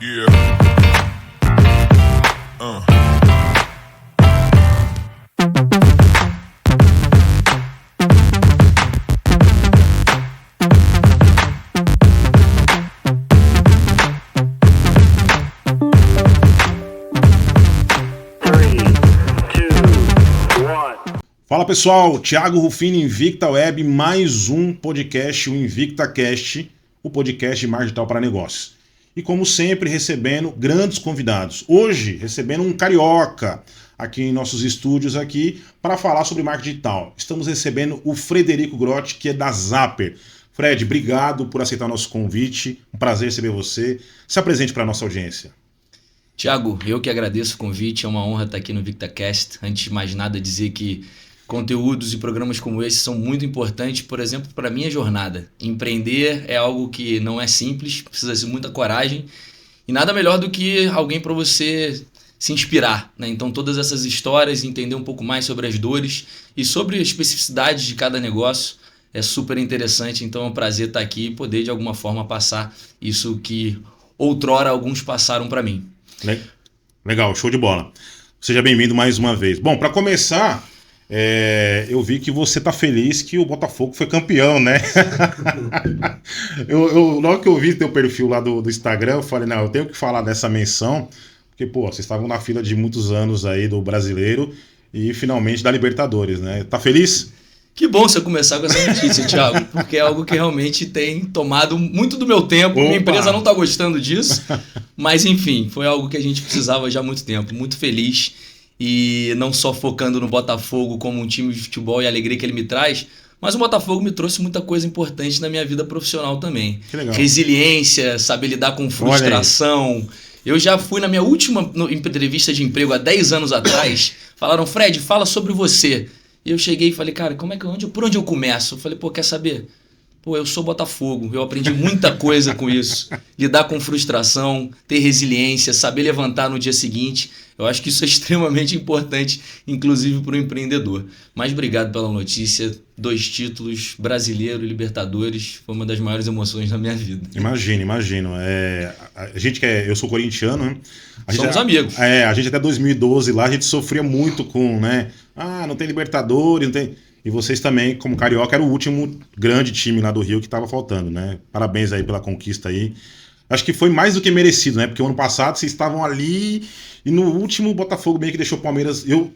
Yeah. Fala pessoal, Thiago Rufino, Invicta Web, mais um podcast, o Invicta Cast, o podcast de marketing digital para negócios. E como sempre, recebendo grandes convidados. Hoje, recebendo um carioca aqui em nossos estúdios aqui para falar sobre marketing digital. Estamos recebendo o Frederico Grotti, que é da Zapper. Fred, obrigado por aceitar o nosso convite. Um prazer receber você. Se apresente para a nossa audiência. Thiago, eu que agradeço o convite, é uma honra estar aqui no VictaCast. Antes de mais nada, dizer que conteúdos e programas como esse são muito importantes, por exemplo, para a minha jornada. Empreender é algo que não é simples, precisa de muita coragem e nada melhor do que alguém para você se inspirar, né? Então todas essas histórias, entender um pouco mais sobre as dores e sobre as especificidades de cada negócio é super interessante. Então é um prazer estar aqui e poder de alguma forma passar isso que outrora alguns passaram para mim. Legal, show de bola. Seja bem-vindo mais uma vez. Bom, para começar, eu vi que você tá feliz que o Botafogo foi campeão, né? Logo que eu vi teu perfil lá do Instagram, eu falei, não, eu tenho que falar dessa menção, porque, pô, vocês estavam na fila de muitos anos aí do Brasileiro e finalmente da Libertadores, né? Tá feliz? Que bom você começar com essa notícia, Thiago, porque é algo que realmente tem tomado muito do meu tempo. Minha empresa não está gostando disso, mas enfim, foi algo que a gente precisava já há muito tempo. Muito feliz e não só focando no Botafogo como um time de futebol e a alegria que ele me traz, mas o Botafogo me trouxe muita coisa importante na minha vida profissional também. Que legal. Resiliência, saber lidar com frustração. Eu já fui na minha última entrevista de emprego há 10 anos atrás, falaram, Fred, fala sobre você. E eu cheguei e falei, cara, por onde eu começo? Eu falei, pô, quer saber? Pô, eu sou Botafogo, eu aprendi muita coisa com isso. Lidar com frustração, ter resiliência, saber levantar no dia seguinte. Eu acho que isso é extremamente importante, inclusive para o empreendedor. Mas obrigado pela notícia. 2 títulos, Brasileiro e Libertadores, foi uma das maiores emoções da minha vida. Imagino. Eu sou corintiano, né? Somos amigos. A gente até 2012 lá, a gente sofria muito com, né? Não tem Libertadores, não tem... E vocês também, como carioca, era o último grande time lá do Rio que estava faltando, né? Parabéns aí pela conquista aí. Acho que foi mais do que merecido, né? Porque o ano passado vocês estavam ali e no último o Botafogo meio que deixou o Palmeiras... Eu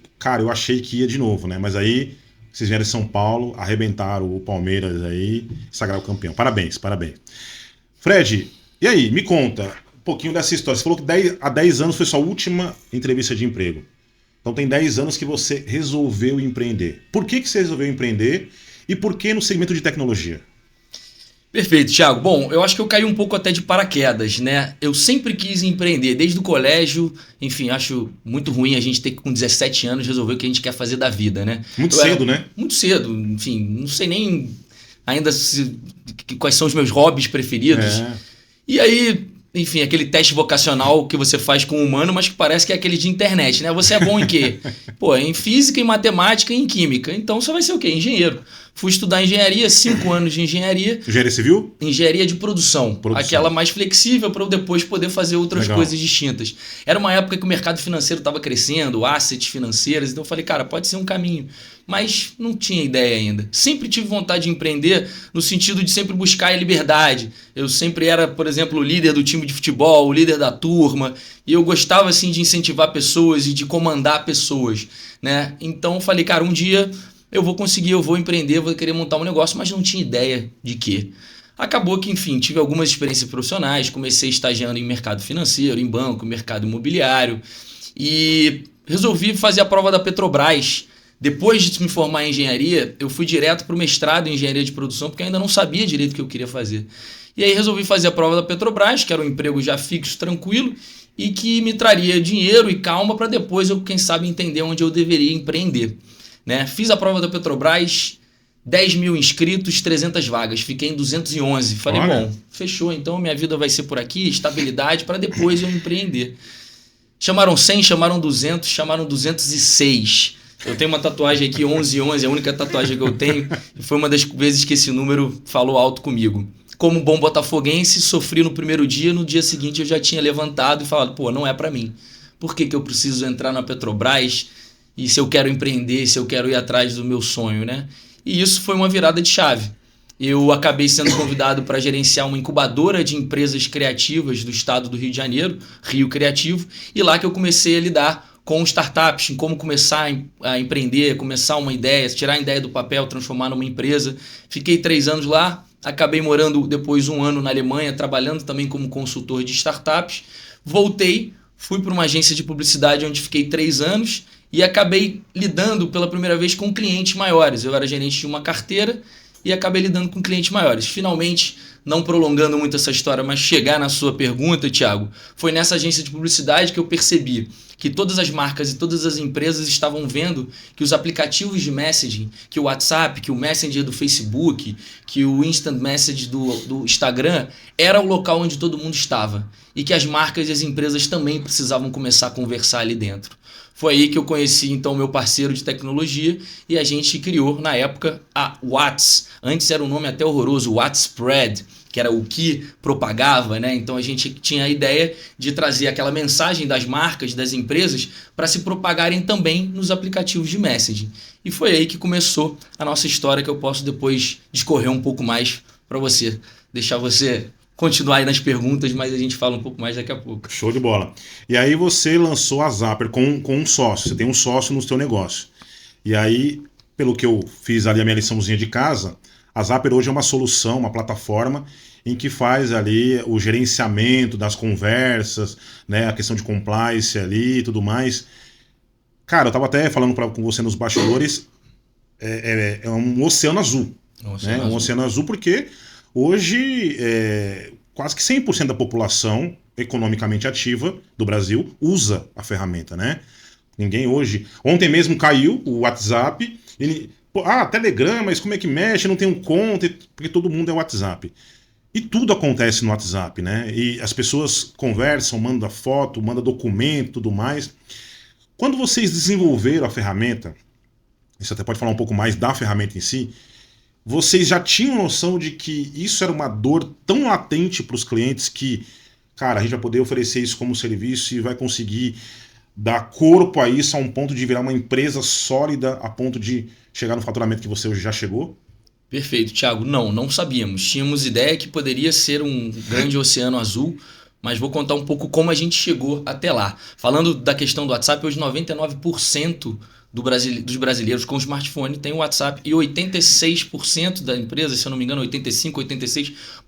achei que ia de novo, né? Mas aí vocês vieram de São Paulo, arrebentaram o Palmeiras aí, sagraram o campeão. Parabéns. Fred, e aí? Me conta um pouquinho dessa história. Você falou que há 10 anos foi sua última entrevista de emprego. Então tem 10 anos que você resolveu empreender. Por que você resolveu empreender e por que no segmento de tecnologia? Perfeito, Thiago. Bom, eu acho que eu caí um pouco até de paraquedas, né? Eu sempre quis empreender, desde o colégio. Enfim, acho muito ruim a gente ter que, com 17 anos, resolver o que a gente quer fazer da vida, né? Muito cedo, né? Muito cedo. Enfim, não sei nem ainda quais são os meus hobbies preferidos. E aí... Enfim, aquele teste vocacional que você faz com o humano, mas que parece que é aquele de internet, né? Você é bom em quê? Pô, em física, em matemática e em química. Então você vai ser o quê? Engenheiro. Fui estudar engenharia, 5 anos de engenharia. Engenharia civil? Engenharia de produção. Aquela mais flexível para eu depois poder fazer outras coisas distintas. Era uma época que o mercado financeiro estava crescendo, assets financeiras, então eu falei, cara, pode ser um caminho. Mas não tinha ideia ainda. Sempre tive vontade de empreender no sentido de sempre buscar a liberdade. Eu sempre era, por exemplo, o líder do time de futebol, o líder da turma, e eu gostava assim de incentivar pessoas e de comandar pessoas, né? Então eu falei, cara, um dia eu vou conseguir, eu vou empreender, vou querer montar um negócio, mas não tinha ideia de quê. Acabou que, enfim, tive algumas experiências profissionais, comecei estagiando em mercado financeiro, em banco, mercado imobiliário, e resolvi fazer a prova da Petrobras. Depois de me formar em engenharia, eu fui direto para o mestrado em engenharia de produção, porque eu ainda não sabia direito o que eu queria fazer. E aí resolvi fazer a prova da Petrobras, que era um emprego já fixo, tranquilo, e que me traria dinheiro e calma para depois eu, quem sabe, entender onde eu deveria empreender, né? Fiz a prova da Petrobras, 10 mil inscritos, 300 vagas, fiquei em 211. Falei, bom, fechou, então minha vida vai ser por aqui, estabilidade, para depois eu empreender. Chamaram 100, chamaram 200, chamaram 206. Eu tenho uma tatuagem aqui, 1111, é a única tatuagem que eu tenho, e foi uma das vezes que esse número falou alto comigo. como bom botafoguense, sofri no primeiro dia, no dia seguinte eu já tinha levantado e falado, pô, não é para mim. Por que eu preciso entrar na Petrobras e se eu quero empreender, se eu quero ir atrás do meu sonho, né? E isso foi uma virada de chave. Eu acabei sendo convidado para gerenciar uma incubadora de empresas criativas do estado do Rio de Janeiro, Rio Criativo, e lá que eu comecei a lidar com startups, em como começar a empreender, começar uma ideia, tirar a ideia do papel, transformar numa empresa. Fiquei 3 anos lá, acabei morando depois 1 ano na Alemanha, trabalhando também como consultor de startups. Voltei, fui para uma agência de publicidade onde fiquei 3 anos e acabei lidando pela primeira vez com clientes maiores. Eu era gerente de uma carteira e acabei lidando com clientes maiores. Finalmente, não prolongando muito essa história, mas chegar na sua pergunta, Thiago, foi nessa agência de publicidade que eu percebi que todas as marcas e todas as empresas estavam vendo que os aplicativos de messaging, que o WhatsApp, que o Messenger do Facebook, que o Instant Message do Instagram, era o local onde todo mundo estava. E que as marcas e as empresas também precisavam começar a conversar ali dentro. Foi aí que eu conheci, então, meu parceiro de tecnologia e a gente criou, na época, a Whats. Antes era um nome até horroroso, Whatspread, que era o que propagava, né? Então a gente tinha a ideia de trazer aquela mensagem das marcas, das empresas, para se propagarem também nos aplicativos de messaging. E foi aí que começou a nossa história, que eu posso depois discorrer um pouco mais para você, deixar você continuar aí nas perguntas, mas a gente fala um pouco mais daqui a pouco. Show de bola. E aí você lançou a Zapper com um sócio, você tem um sócio no seu negócio. E aí, pelo que eu fiz ali a minha liçãozinha de casa, a Zapper hoje é uma solução, uma plataforma em que faz ali o gerenciamento das conversas, né, a questão de compliance ali e tudo mais. Cara, eu tava até falando com você nos bastidores, é um oceano azul. Um oceano azul porque hoje quase que 100% da população economicamente ativa do Brasil usa a ferramenta, né? Ninguém hoje... Ontem mesmo caiu o WhatsApp, Telegram, mas como é que mexe? Não tem um conta, porque todo mundo é WhatsApp. E tudo acontece no WhatsApp, né? E as pessoas conversam, mandam foto, mandam documento, tudo mais. Quando vocês desenvolveram a ferramenta, você até pode falar um pouco mais da ferramenta em si, vocês já tinham noção de que isso era uma dor tão latente para os clientes que, cara, a gente vai poder oferecer isso como serviço e vai conseguir dar corpo a isso a um ponto de virar uma empresa sólida a ponto de chegar no faturamento que você hoje já chegou? Perfeito, Thiago. Não sabíamos. Tínhamos ideia que poderia ser um grande oceano azul, mas vou contar um pouco como a gente chegou até lá. Falando da questão do WhatsApp, hoje 99% dos brasileiros com smartphone tem o WhatsApp e 86% da empresa, se eu não me engano, 85%,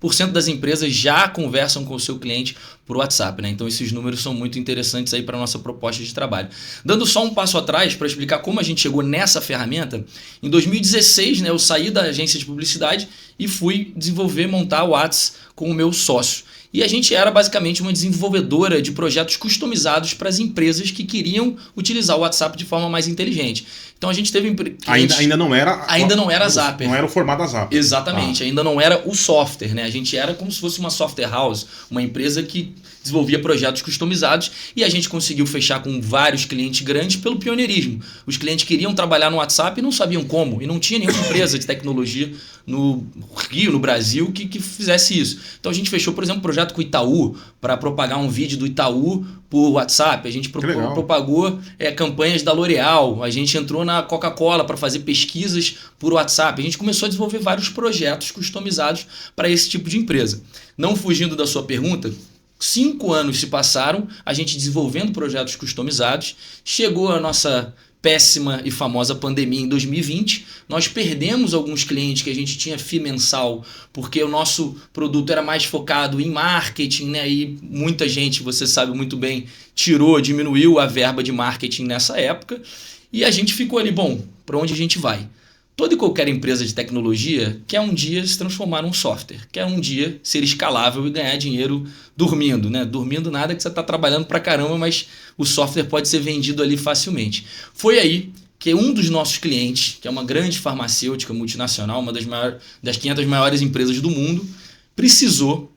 86% das empresas já conversam com o seu cliente por WhatsApp, né? Então esses números são muito interessantes aí para a nossa proposta de trabalho. Dando só um passo atrás para explicar como a gente chegou nessa ferramenta, em 2016, né, eu saí da agência de publicidade e fui montar o Whats com o meu sócio. E a gente era basicamente uma desenvolvedora de projetos customizados para as empresas que queriam utilizar o WhatsApp de forma mais inteligente. Então a gente teve clientes... Ainda não era a Zapper. Não era o formato da Zapper. Exatamente, ainda não era o software, né? A gente era como se fosse uma software house, uma empresa que desenvolvia projetos customizados e a gente conseguiu fechar com vários clientes grandes pelo pioneirismo. Os clientes queriam trabalhar no WhatsApp e não sabiam como, e não tinha nenhuma empresa de tecnologia no Rio, no Brasil, que fizesse isso. Então a gente fechou, por exemplo, um projeto com o Itaú para propagar um vídeo do Itaú por WhatsApp. A gente propagou campanhas da L'Oréal. A gente entrou na Coca-Cola para fazer pesquisas por WhatsApp. A gente começou a desenvolver vários projetos customizados para esse tipo de empresa. Não fugindo da sua pergunta, 5 anos se passaram, a gente desenvolvendo projetos customizados. Chegou a nossa péssima e famosa pandemia em 2020, nós perdemos alguns clientes que a gente tinha FII mensal, porque o nosso produto era mais focado em marketing, né? E muita gente, você sabe muito bem, diminuiu a verba de marketing nessa época, e a gente ficou ali, bom, para onde a gente vai? Toda e qualquer empresa de tecnologia quer um dia se transformar num software, quer um dia ser escalável e ganhar dinheiro dormindo, né? Dormindo nada que você está trabalhando pra caramba, mas o software pode ser vendido ali facilmente. Foi aí que um dos nossos clientes, que é uma grande farmacêutica multinacional, uma das 500 maiores empresas do mundo, precisou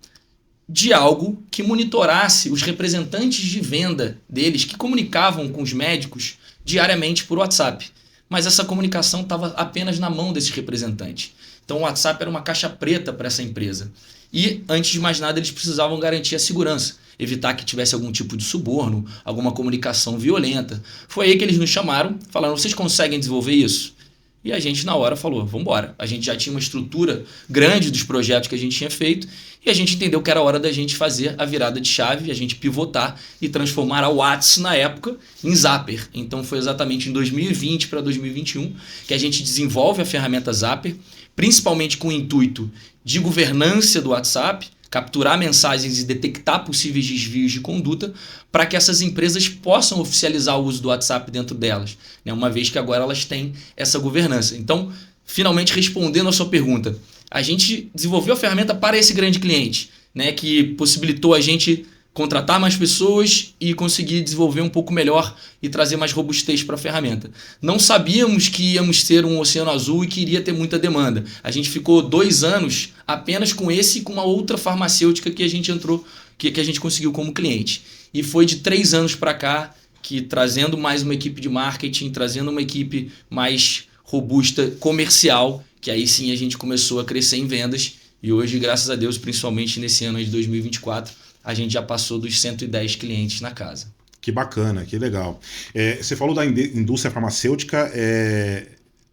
de algo que monitorasse os representantes de venda deles, que comunicavam com os médicos diariamente por WhatsApp. Mas essa comunicação estava apenas na mão desses representantes. Então o WhatsApp era uma caixa preta para essa empresa. E, antes de mais nada, eles precisavam garantir a segurança, evitar que tivesse algum tipo de suborno, alguma comunicação violenta. Foi aí que eles nos chamaram, falaram, vocês conseguem desenvolver isso? E a gente, na hora, falou, vamos embora. A gente já tinha uma estrutura grande dos projetos que a gente tinha feito e a gente entendeu que era hora da gente fazer a virada de chave, a gente pivotar e transformar a Whats, na época, em Zapper. Então, foi exatamente em 2020 para 2021 que a gente desenvolve a ferramenta Zapper, principalmente com o intuito de governança do WhatsApp, capturar mensagens e detectar possíveis desvios de conduta para que essas empresas possam oficializar o uso do WhatsApp dentro delas, né? Uma vez que agora elas têm essa governança. Então, finalmente respondendo a sua pergunta, a gente desenvolveu a ferramenta para esse grande cliente, né? Que possibilitou a gente contratar mais pessoas e conseguir desenvolver um pouco melhor e trazer mais robustez para a ferramenta. Não sabíamos que íamos ter um oceano azul e que iria ter muita demanda. A gente ficou 2 anos apenas com esse e com uma outra farmacêutica que a gente entrou, que a gente conseguiu como cliente. E foi de 3 anos para cá que, trazendo mais uma equipe de marketing, trazendo uma equipe mais robusta, comercial, que aí sim a gente começou a crescer em vendas. E hoje, graças a Deus, principalmente nesse ano de 2024, a gente já passou dos 110 clientes na casa. Que bacana, que legal. Você falou da indústria farmacêutica,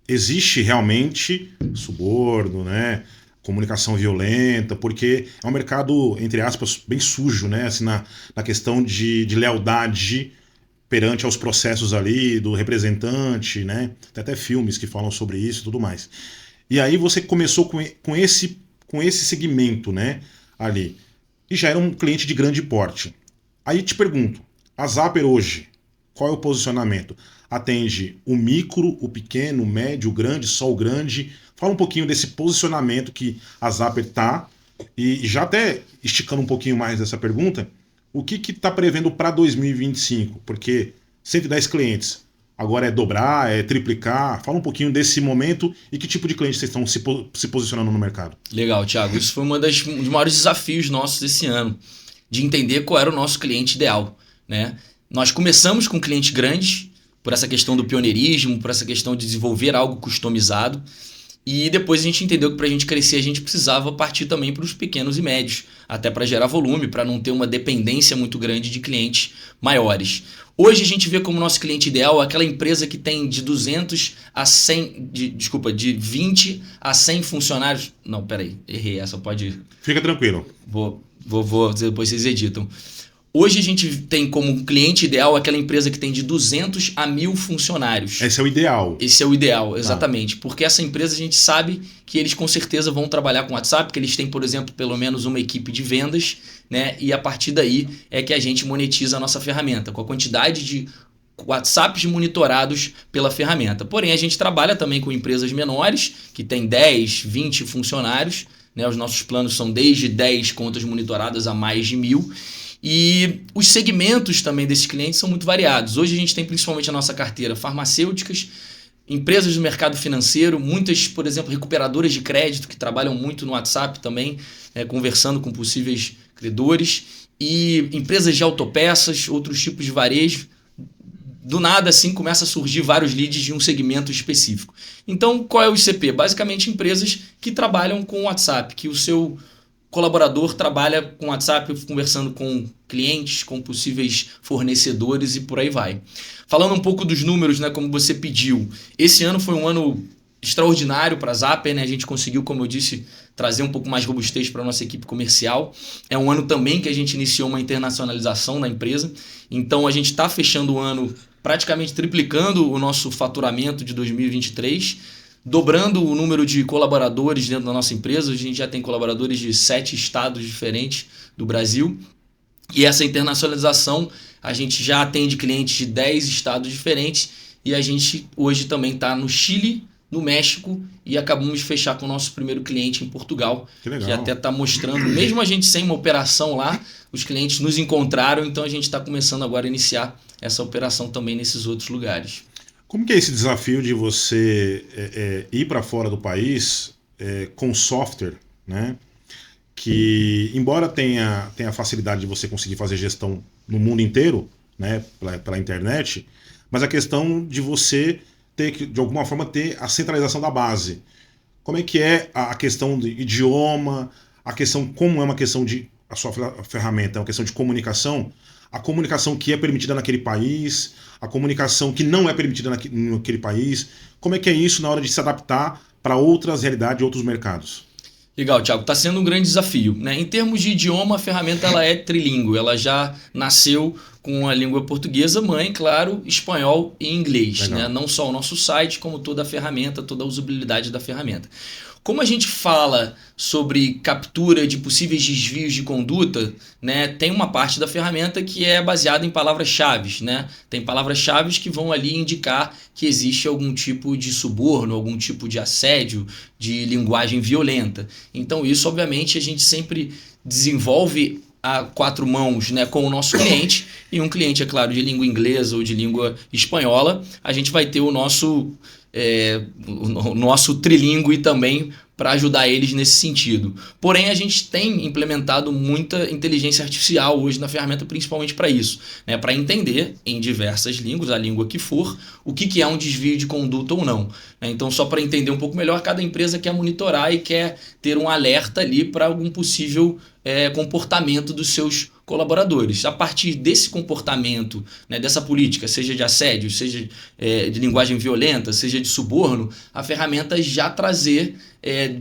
existe realmente suborno, né? Comunicação violenta, porque é um mercado, entre aspas, bem sujo, né? Assim, na questão de lealdade perante aos processos ali do representante, né? Tem até filmes que falam sobre isso e tudo mais. E aí você começou com esse segmento, né? Ali. E já era um cliente de grande porte. Aí te pergunto, a Zapper hoje, qual é o posicionamento? Atende o micro, o pequeno, o médio, o grande, só o grande? Fala um pouquinho desse posicionamento que a Zapper está. E já até esticando um pouquinho mais dessa pergunta, o que está prevendo para 2025? Porque 110 clientes, agora é dobrar, é triplicar. Fala um pouquinho desse momento e que tipo de cliente vocês estão se posicionando no mercado. Legal, Thiago. Isso foi um dos maiores desafios nossos desse ano, de entender qual era o nosso cliente ideal, né? Nós começamos com clientes grandes, por essa questão do pioneirismo, por essa questão de desenvolver algo customizado. E depois a gente entendeu que para a gente crescer a gente precisava partir também para os pequenos e médios, até para gerar volume, para não ter uma dependência muito grande de clientes maiores. Hoje a gente vê como nosso cliente ideal aquela empresa que tem de 200 a 100, de 20 a 100 funcionários. Não, peraí, errei, essa pode... Fica tranquilo. Vou depois vocês editam. Hoje a gente tem como cliente ideal aquela empresa que tem de 200 a 1.000 funcionários. Esse é o ideal. Esse é o ideal, exatamente. Porque essa empresa a gente sabe que eles com certeza vão trabalhar com WhatsApp, que eles têm, por exemplo, pelo menos uma equipe de vendas, né? E a partir daí é que a gente monetiza a nossa ferramenta, com a quantidade de WhatsApps monitorados pela ferramenta. Porém, a gente trabalha também com empresas menores, que têm 10, 20 funcionários, né? Os nossos planos são desde 10 contas monitoradas a mais de 1.000. E os segmentos também desses clientes são muito variados. Hoje a gente tem principalmente a nossa carteira farmacêuticas, empresas do mercado financeiro, muitas, por exemplo, recuperadoras de crédito que trabalham muito no WhatsApp também, conversando com possíveis credores, e empresas de autopeças, outros tipos de varejo. Do nada, assim, começa a surgir vários leads de um segmento específico. Então, qual é o ICP? Basicamente, empresas que trabalham com o WhatsApp, que o seu colaborador trabalha com WhatsApp conversando com clientes, com possíveis fornecedores e por aí vai. Falando um pouco dos números, né, como você pediu, esse ano foi um ano extraordinário para a Zapper, né? A gente conseguiu, como eu disse, trazer um pouco mais robustez para a nossa equipe comercial. É um ano também que a gente iniciou uma internacionalização da empresa, então a gente está fechando o ano praticamente triplicando o nosso faturamento de 2023, dobrando o número de colaboradores dentro da nossa empresa. A gente já tem colaboradores de 7 estados diferentes do Brasil. E essa internacionalização, a gente já atende clientes de 10 estados diferentes. E a gente hoje também está no Chile, no México, e acabamos de fechar com o nosso primeiro cliente em Portugal. Que até está mostrando, mesmo a gente sem uma operação lá, os clientes nos encontraram. Então a gente está começando agora a iniciar essa operação também nesses outros lugares. Como que é esse desafio de você ir para fora do país com software, né? Que, embora tenha a facilidade de você conseguir fazer gestão no mundo inteiro, né, pela internet, mas a questão de você ter que, de alguma forma, ter a centralização da base. Como é que é a questão do idioma, a questão, como é uma questão de, a sua ferramenta é uma questão de comunicação, a comunicação que é permitida naquele país, a comunicação que não é permitida naquele país, como é que é isso na hora de se adaptar para outras realidades, outros mercados? Legal, Thiago. Está sendo um grande desafio, né? Em termos de idioma, a ferramenta ela é trilíngue. Ela já nasceu com a língua portuguesa mãe, claro, espanhol e inglês. Né? Não só o nosso site, como toda a ferramenta, toda a usabilidade da ferramenta. Como a gente fala sobre captura de possíveis desvios de conduta, né, tem uma parte da ferramenta que é baseada em palavras-chave. Né? Tem palavras-chave que vão ali indicar que existe algum tipo de suborno, algum tipo de assédio, de linguagem violenta. Então isso, obviamente, a gente sempre desenvolve a 4 mãos, né, com o nosso cliente, e um cliente, é claro, de língua inglesa ou de língua espanhola, a gente vai ter o nosso trilíngue também para ajudar eles nesse sentido. Porém, a gente tem implementado muita inteligência artificial hoje na ferramenta, principalmente para isso, né? Para entender em diversas línguas, a língua que for, o que é um desvio de conduta ou não. Né? Então, só para entender um pouco melhor, cada empresa quer monitorar e quer ter um alerta ali para algum possível comportamento dos seus colaboradores. A partir desse comportamento, né, dessa política, seja de assédio, seja de linguagem violenta, seja de suborno, a ferramenta já trazer,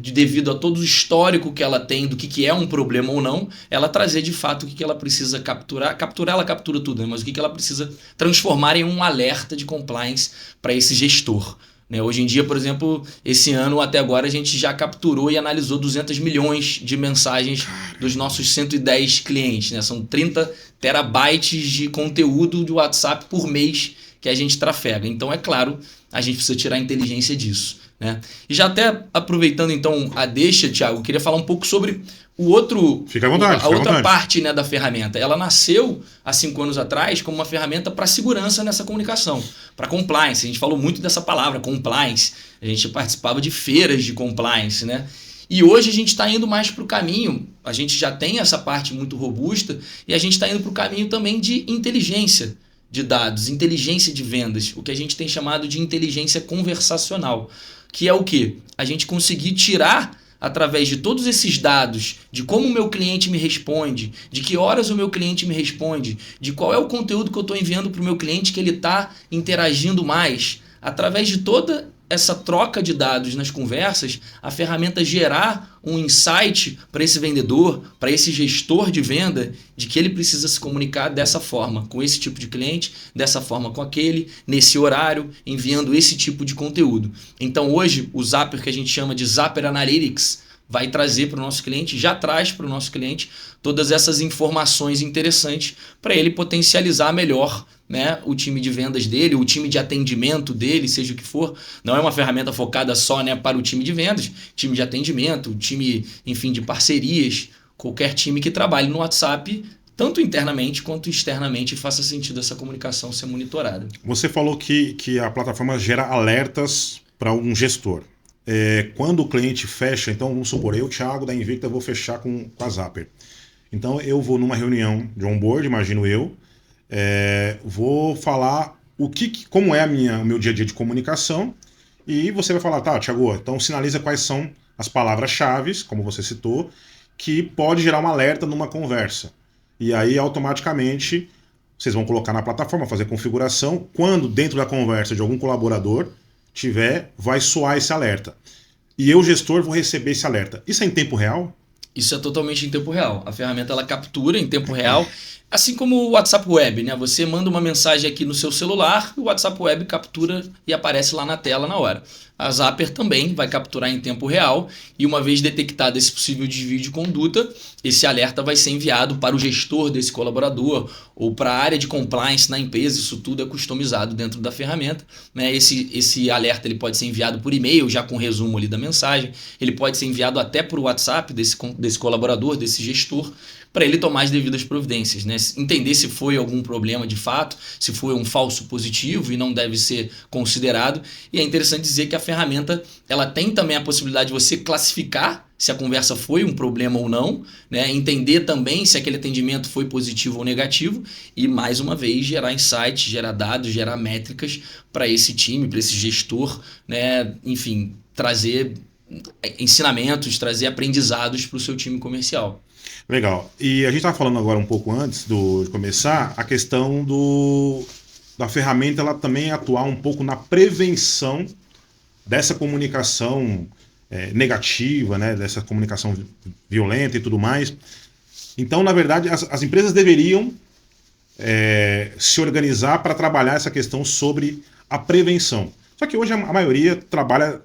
devido a todo o histórico que ela tem do que é um problema ou não, ela trazer de fato o que ela precisa capturar. Capturar, ela captura tudo, né, mas o que ela precisa transformar em um alerta de compliance para esse gestor. Hoje em dia, por exemplo, esse ano até agora a gente já capturou e analisou 200 milhões de mensagens dos nossos 110 clientes. Né? São 30 terabytes de conteúdo de WhatsApp por mês que a gente trafega. Então, é claro, a gente precisa tirar a inteligência disso. Né? E já até aproveitando então a deixa, Thiago, eu queria falar um pouco sobre a outra parte, né, da ferramenta. Ela nasceu há 5 anos atrás como uma ferramenta para segurança nessa comunicação, para compliance. A gente falou muito dessa palavra, compliance. A gente participava de feiras de compliance, né? E hoje a gente está indo mais para o caminho, a gente já tem essa parte muito robusta, e a gente está indo para o caminho também de inteligência de dados, inteligência de vendas, o que a gente tem chamado de inteligência conversacional, que é o quê? A gente conseguir tirar, através de todos esses dados, de como o meu cliente me responde, de que horas o meu cliente me responde, de qual é o conteúdo que eu estou enviando para o meu cliente que ele está interagindo mais, através de toda essa troca de dados nas conversas, a ferramenta gerar um insight para esse vendedor, para esse gestor de venda, de que ele precisa se comunicar dessa forma, com esse tipo de cliente, dessa forma com aquele, nesse horário, enviando esse tipo de conteúdo. Então hoje, o Zapper, que a gente chama de Zapper Analytics, vai trazer para o nosso cliente, já traz para o nosso cliente todas essas informações interessantes para ele potencializar melhor, né, o time de vendas dele, o time de atendimento dele, seja o que for. Não é uma ferramenta focada só, né, para o time de vendas, time de atendimento, time, enfim, de parcerias, qualquer time que trabalhe no WhatsApp, tanto internamente quanto externamente, faça sentido essa comunicação ser monitorada. Você falou que a plataforma gera alertas para um gestor. Quando o cliente fecha, então vamos supor, eu, Thiago, da Invicta, vou fechar com a Zapper. Então eu vou numa reunião de onboard, imagino eu, vou falar como é o meu dia a dia de comunicação, e você vai falar, tá, Thiago, então sinaliza quais são as palavras-chave, como você citou, que pode gerar um alerta numa conversa. E aí automaticamente vocês vão colocar na plataforma, fazer configuração, quando dentro da conversa de algum colaborador vai soar esse alerta. E eu, gestor, vou receber esse alerta. Isso é em tempo real? Isso é totalmente em tempo real. A ferramenta ela captura em tempo real, assim como o WhatsApp Web, né? Você manda uma mensagem aqui no seu celular, o WhatsApp Web captura e aparece lá na tela na hora. A Zapper também vai capturar em tempo real e uma vez detectado esse possível desvio de conduta, esse alerta vai ser enviado para o gestor desse colaborador ou para a área de compliance na empresa. Isso tudo é customizado dentro da ferramenta, né? Esse alerta ele pode ser enviado por e-mail, já com resumo ali da mensagem. Ele pode ser enviado até por WhatsApp desse colaborador, desse gestor, para ele tomar as devidas providências, né? Entender se foi algum problema de fato, se foi um falso positivo e não deve ser considerado. E é interessante dizer que a ferramenta ela tem também a possibilidade de você classificar se a conversa foi um problema ou não, né? Entender também se aquele atendimento foi positivo ou negativo e, mais uma vez, gerar insights, gerar dados, gerar métricas para esse time, para esse gestor, né? Enfim, trazer ensinamentos, trazer aprendizados para o seu time comercial. Legal. E a gente estava falando agora um pouco antes de começar a questão da ferramenta, ela também atuar um pouco na prevenção dessa comunicação negativa, né, dessa comunicação violenta e tudo mais. Então, na verdade, as empresas deveriam se organizar para trabalhar essa questão sobre a prevenção. Só que hoje a maioria trabalha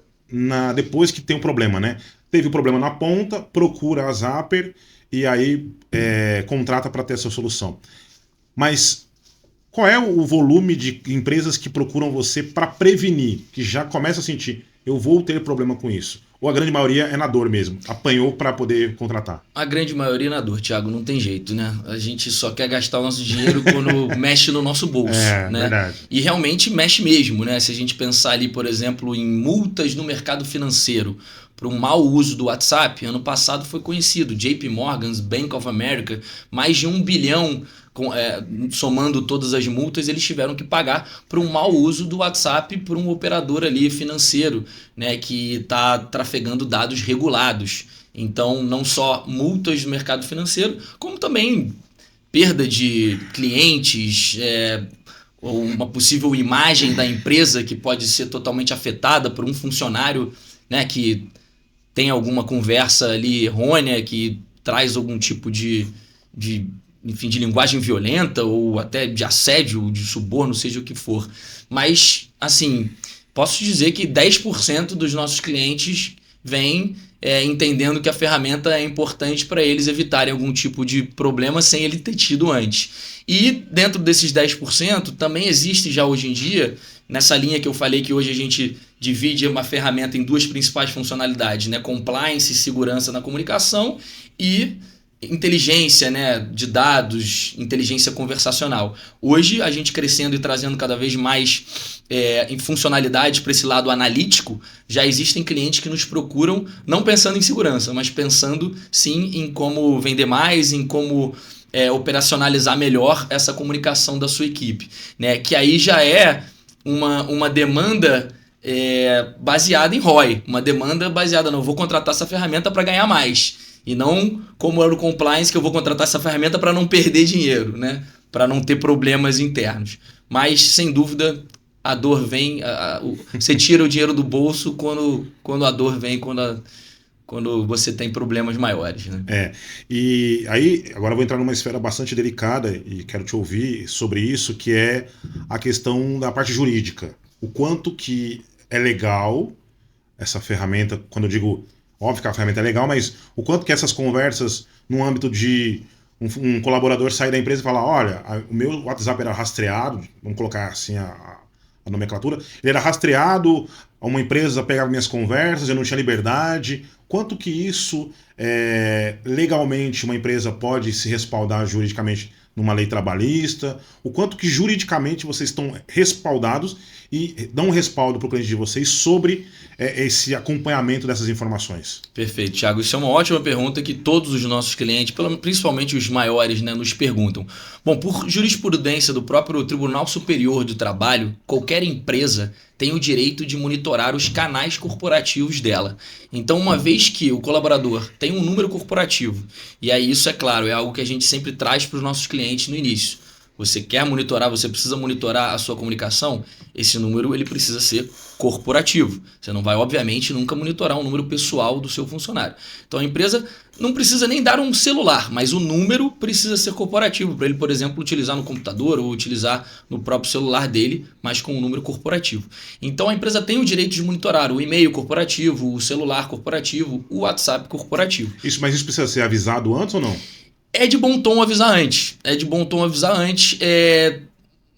depois que tem um problema, né? Teve o problema na ponta, procura a Zapper e aí contrata para ter essa solução. Mas qual é o volume de empresas que procuram você para prevenir, que já começa a sentir, eu vou ter problema com isso? Ou a grande maioria é na dor mesmo? Apanhou para poder contratar? A grande maioria é na dor, Thiago, não tem jeito, né? A gente só quer gastar o nosso dinheiro quando mexe no nosso bolso, né? Verdade. E realmente mexe mesmo, né? Se a gente pensar ali, por exemplo, em multas no mercado financeiro por um mau uso do WhatsApp, ano passado foi conhecido, JP Morgan, Bank of America, mais de 1 bilhão, somando todas as multas, eles tiveram que pagar por um mau uso do WhatsApp por um operador ali financeiro, né, que está trafegando dados regulados. Então, não só multas no mercado financeiro, como também perda de clientes, ou uma possível imagem da empresa que pode ser totalmente afetada por um funcionário, né, que tem alguma conversa ali errônea, que traz algum tipo de linguagem violenta ou até de assédio, de suborno, seja o que for. Mas, assim, posso dizer que 10% dos nossos clientes vêm entendendo que a ferramenta é importante para eles evitarem algum tipo de problema sem ele ter tido antes. E dentro desses 10% também existe já hoje em dia, nessa linha que eu falei que hoje a gente divide uma ferramenta em duas principais funcionalidades, né? Compliance e segurança na comunicação e inteligência, né, de dados, inteligência conversacional. Hoje, a gente crescendo e trazendo cada vez mais em funcionalidades para esse lado analítico, já existem clientes que nos procuram não pensando em segurança, mas pensando sim em como vender mais, em como operacionalizar melhor essa comunicação da sua equipe, né? Que aí já é uma demanda baseada em ROI, uma demanda baseada, não, vou contratar essa ferramenta para ganhar mais. E não como era o compliance, que eu vou contratar essa ferramenta para não perder dinheiro, né? Para não ter problemas internos. Mas, sem dúvida, a dor vem... você tira o dinheiro do bolso quando a dor vem, quando você tem problemas maiores, né? E aí, agora eu vou entrar numa esfera bastante delicada e quero te ouvir sobre isso, que é a questão da parte jurídica. O quanto que é legal essa ferramenta, quando eu digo... Óbvio que a ferramenta é legal, mas o quanto que essas conversas no âmbito de um colaborador sair da empresa e falar, olha, o meu WhatsApp era rastreado, vamos colocar assim a nomenclatura, ele era rastreado, uma empresa pegava minhas conversas, eu não tinha liberdade. Quanto que isso, legalmente, uma empresa pode se respaldar juridicamente numa lei trabalhista? O quanto que juridicamente vocês estão respaldados e dão um respaldo para o cliente de vocês sobre esse acompanhamento dessas informações? Perfeito, Thiago. Isso é uma ótima pergunta que todos os nossos clientes, principalmente os maiores, né, nos perguntam. Bom, por jurisprudência do próprio Tribunal Superior do Trabalho, qualquer empresa tem o direito de monitorar os canais corporativos dela. Então, uma vez que o colaborador tem um número corporativo, e aí isso, é claro, é algo que a gente sempre traz para os nossos clientes no início. Você quer monitorar, você precisa monitorar a sua comunicação, esse número ele precisa ser corporativo. Você não vai, obviamente, nunca monitorar um número pessoal do seu funcionário. Então a empresa não precisa nem dar um celular, mas o número precisa ser corporativo, para ele, por exemplo, utilizar no computador ou utilizar no próprio celular dele, mas com um número corporativo. Então a empresa tem o direito de monitorar o e-mail corporativo, o celular corporativo, o WhatsApp corporativo. Mas isso precisa ser avisado antes ou não? É de bom tom avisar antes.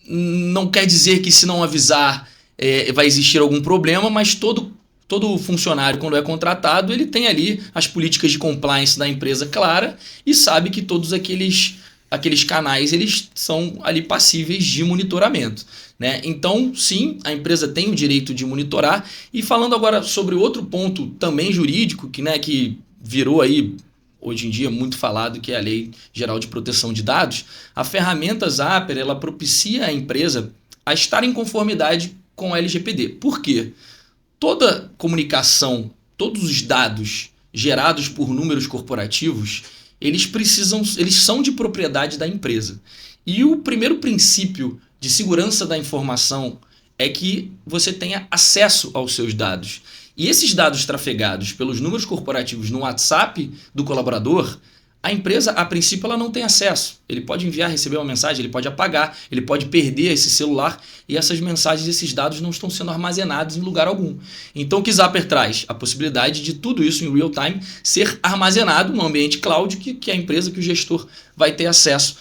Não quer dizer que se não avisar vai existir algum problema, mas todo funcionário, quando é contratado, ele tem ali as políticas de compliance da empresa clara e sabe que todos aqueles canais eles são ali passíveis de monitoramento, né? Então, sim, a empresa tem o direito de monitorar. E falando agora sobre outro ponto também jurídico, que virou aí hoje em dia muito falado, que é a Lei Geral de Proteção de Dados, a ferramenta Zapper, ela propicia a empresa a estar em conformidade com a LGPD. Por quê? Toda comunicação todos os dados gerados por números corporativos, eles são de propriedade da empresa. E o primeiro princípio de segurança da informação é que você tenha acesso aos seus dados. E esses dados trafegados pelos números corporativos no WhatsApp do colaborador, a empresa, a princípio, ela não tem acesso. Ele pode enviar, receber uma mensagem, ele pode apagar, ele pode perder esse celular e essas mensagens, esses dados não estão sendo armazenados em lugar algum. Então, o que Zapper traz? A possibilidade de tudo isso em real time ser armazenado no ambiente cloud que a empresa, que o gestor vai ter acesso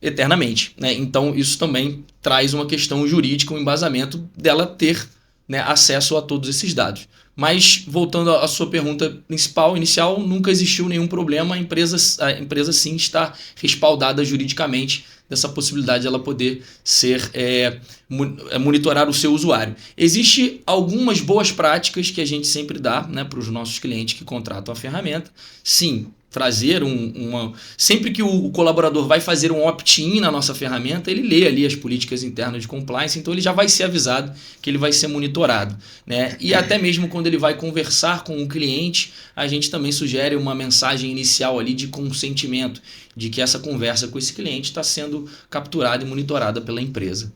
eternamente, né? Então, isso também traz uma questão jurídica, um embasamento dela ter, né, acesso a todos esses dados. Mas, voltando à sua pergunta inicial, nunca existiu nenhum problema. A empresa sim está respaldada juridicamente dessa possibilidade de ela poder monitorar o seu usuário. Existem algumas boas práticas que a gente sempre dá, né, para os nossos clientes que contratam a ferramenta. Sim, trazer sempre que o colaborador vai fazer um opt-in na nossa ferramenta, ele lê ali as políticas internas de compliance, então ele já vai ser avisado que ele vai ser monitorado, né? E até mesmo quando ele vai conversar com o cliente, a gente também sugere uma mensagem inicial ali de consentimento, de que essa conversa com esse cliente está sendo capturada e monitorada pela empresa.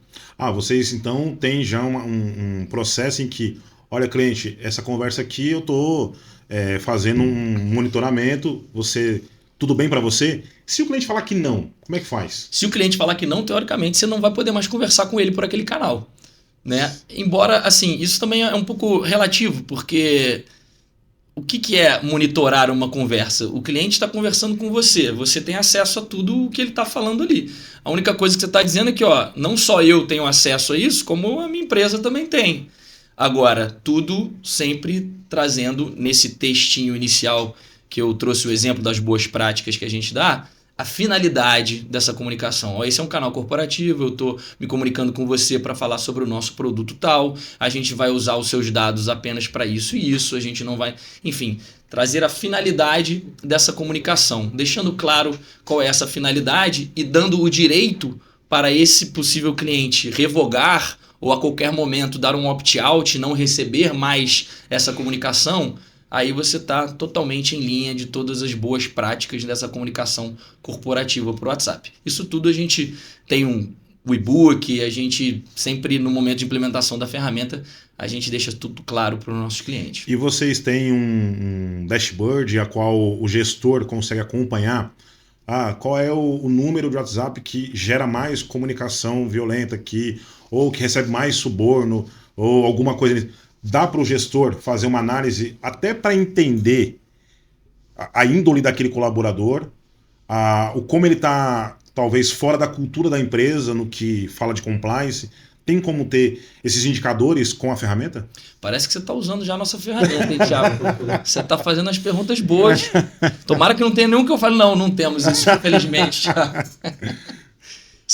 Vocês então têm já um processo em que, olha, cliente, essa conversa aqui eu estou fazendo um monitoramento, tudo bem para você? Se o cliente falar que não, como é que faz? Se o cliente falar que não, teoricamente você não vai poder mais conversar com ele por aquele canal, né? Embora, assim, isso também é um pouco relativo, porque o que é monitorar uma conversa? O cliente está conversando com você tem acesso a tudo o que ele está falando ali. A única coisa que você está dizendo é que, não só eu tenho acesso a isso, como a minha empresa também tem. Agora, tudo sempre trazendo nesse textinho inicial que eu trouxe o exemplo das boas práticas que a gente dá, a finalidade dessa comunicação. Esse é um canal corporativo, eu estou me comunicando com você para falar sobre o nosso produto tal, a gente vai usar os seus dados apenas para isso e isso, a gente não vai... Enfim, trazer a finalidade dessa comunicação, deixando claro qual é essa finalidade e dando o direito para esse possível cliente revogar ou a qualquer momento dar um opt-out e não receber mais essa comunicação, aí você está totalmente em linha de todas as boas práticas dessa comunicação corporativa por WhatsApp. Isso tudo a gente tem um e-book, a gente sempre no momento de implementação da ferramenta, a gente deixa tudo claro para os nossos clientes. E vocês têm um dashboard a qual o gestor consegue acompanhar qual é o número de WhatsApp que gera mais comunicação violenta aqui, ou que recebe mais suborno, ou alguma coisa. Dá para o gestor fazer uma análise até para entender a índole daquele colaborador, como ele está talvez fora da cultura da empresa no que fala de compliance. Tem como ter esses indicadores com a ferramenta? Parece que você está usando já a nossa ferramenta, hein, Thiago? Você está fazendo as perguntas boas. Tomara que não tenha nenhum que eu fale, não temos isso, infelizmente.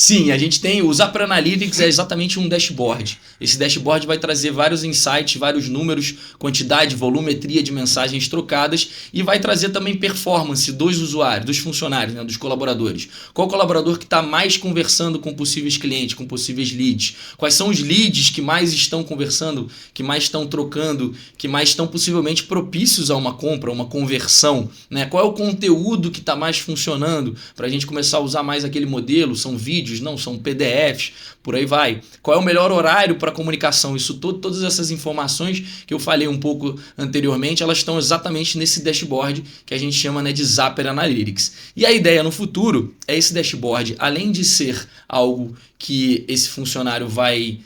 Sim, a gente tem o Zapper Analytics, é exatamente um dashboard. Esse dashboard vai trazer vários insights, vários números, quantidade, volumetria de mensagens trocadas e vai trazer também performance dos usuários, dos funcionários, né, dos colaboradores. Qual colaborador que está mais conversando com possíveis clientes, com possíveis leads? Quais são os leads que mais estão conversando, que mais estão trocando, que mais estão possivelmente propícios a uma compra, uma conversão, né? Qual é o conteúdo que está mais funcionando para a gente começar a usar mais aquele modelo? São vídeos? Não, são PDFs, por aí vai. Qual é o melhor horário para comunicação? Isso todas essas informações que eu falei um pouco anteriormente, elas estão exatamente nesse dashboard que a gente chama, né, de Zapper Analytics. E a ideia no futuro é esse dashboard, além de ser algo que esse funcionário vai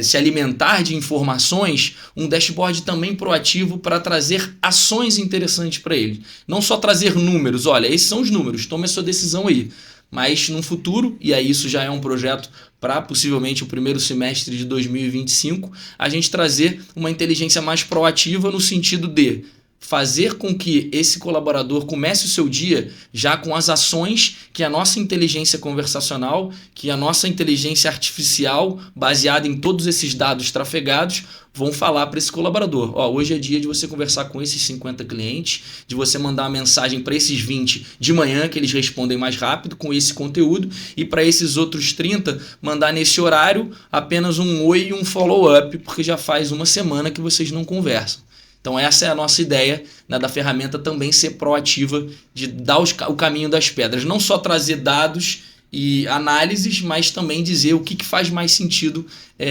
se alimentar de informações, um dashboard também proativo para trazer ações interessantes para ele. Não só trazer números, olha, esses são os números, tome a sua decisão aí. Mas no futuro, e aí isso já é um projeto para possivelmente o primeiro semestre de 2025, a gente trazer uma inteligência mais proativa no sentido de fazer com que esse colaborador comece o seu dia já com as ações que a nossa inteligência conversacional, que a nossa inteligência artificial, baseada em todos esses dados trafegados, vão falar para esse colaborador. Hoje é dia de você conversar com esses 50 clientes, de você mandar uma mensagem para esses 20 de manhã, que eles respondem mais rápido com esse conteúdo, e para esses outros 30, mandar nesse horário apenas um oi e um follow-up, porque já faz uma semana que vocês não conversam. Então essa é a nossa ideia, né, da ferramenta também ser proativa, de dar o caminho das pedras. Não só trazer dados e análises, mas também dizer o que faz mais sentido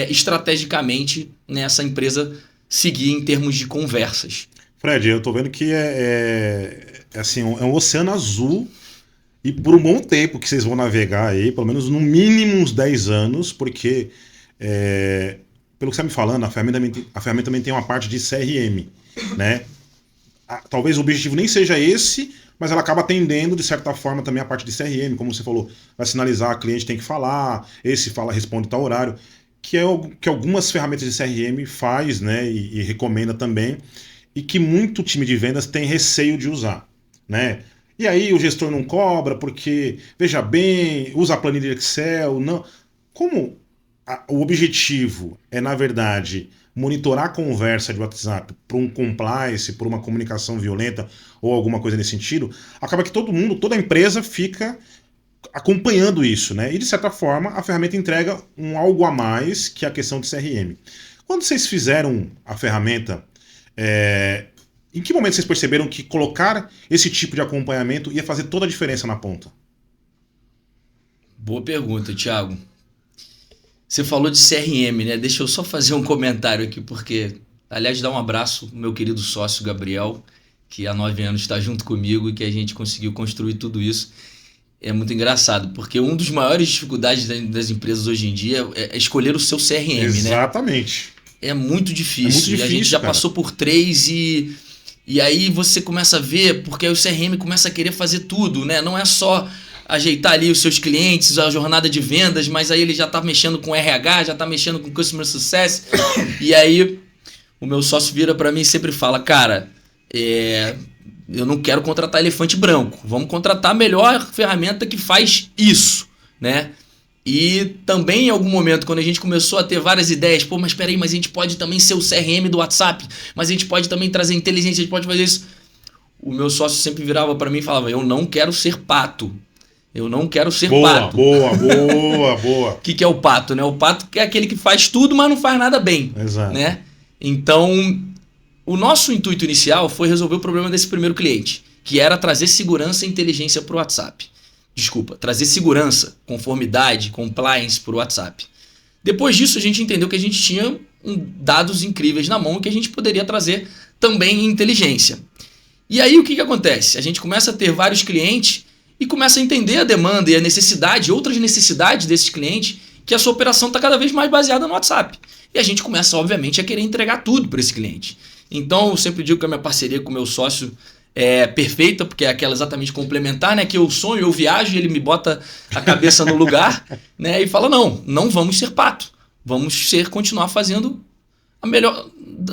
estrategicamente nessa empresa seguir em termos de conversas. Fred, eu tô vendo que assim, é um oceano azul e por um bom tempo que vocês vão navegar aí, pelo menos no mínimo uns 10 anos, porque pelo que você está me falando, a ferramenta também tem uma parte de CRM, né? Talvez o objetivo nem seja esse, mas ela acaba atendendo, de certa forma, também a parte de CRM, como você falou, vai sinalizar, a cliente tem que falar, esse fala, responde tal horário, que é o que algumas ferramentas de CRM faz, né, e recomenda também, e que muito time de vendas tem receio de usar, né? E aí o gestor não cobra porque, veja bem, usa a planilha Excel, não. Como o objetivo é, na verdade, monitorar a conversa de WhatsApp por um compliance, por uma comunicação violenta ou alguma coisa nesse sentido, acaba que todo mundo, toda a empresa fica acompanhando isso, né? E de certa forma a ferramenta entrega algo a mais que a questão de CRM. Quando vocês fizeram a ferramenta, em que momento vocês perceberam que colocar esse tipo de acompanhamento ia fazer toda a diferença na ponta? Boa pergunta, Thiago. Você falou de CRM, né? Deixa eu só fazer um comentário aqui, porque, aliás, dar um abraço ao meu querido sócio Gabriel, que há 9 anos está junto comigo e que a gente conseguiu construir tudo isso. É muito engraçado, porque uma das maiores dificuldades das empresas hoje em dia é escolher o seu CRM, Exatamente. né? Exatamente. É muito difícil. E a gente já passou por 3 e aí você começa a ver, porque aí o CRM começa a querer fazer tudo, né? Não é só ajeitar ali os seus clientes, a jornada de vendas, mas aí ele já tá mexendo com RH, já tá mexendo com Customer Success. E aí o meu sócio vira para mim e sempre fala, cara, eu não quero contratar elefante branco, vamos contratar a melhor ferramenta que faz isso, né? E também em algum momento, quando a gente começou a ter várias ideias, pô, mas peraí, mas a gente pode também ser o CRM do WhatsApp, mas a gente pode também trazer inteligência, a gente pode fazer isso. O meu sócio sempre virava para mim e falava, eu não quero ser pato. Eu não quero ser pato. Boa. O que é o pato, né? O pato é aquele que faz tudo, mas não faz nada bem. Exato. Né? Então, o nosso intuito inicial foi resolver o problema desse primeiro cliente, que era trazer segurança e inteligência para o WhatsApp. Desculpa, trazer segurança, conformidade, compliance para o WhatsApp. Depois disso, a gente entendeu que a gente tinha dados incríveis na mão que a gente poderia trazer também inteligência. E aí, o que acontece? A gente começa a ter vários clientes e começa a entender a demanda e a necessidade, outras necessidades desses clientes, que a sua operação está cada vez mais baseada no WhatsApp. E a gente começa, obviamente, a querer entregar tudo para esse cliente. Então, eu sempre digo que a minha parceria com o meu sócio é perfeita, porque é aquela exatamente complementar, né? Que eu sonho, eu viajo e ele me bota a cabeça no lugar, né? E fala, não vamos ser pato. Vamos continuar fazendo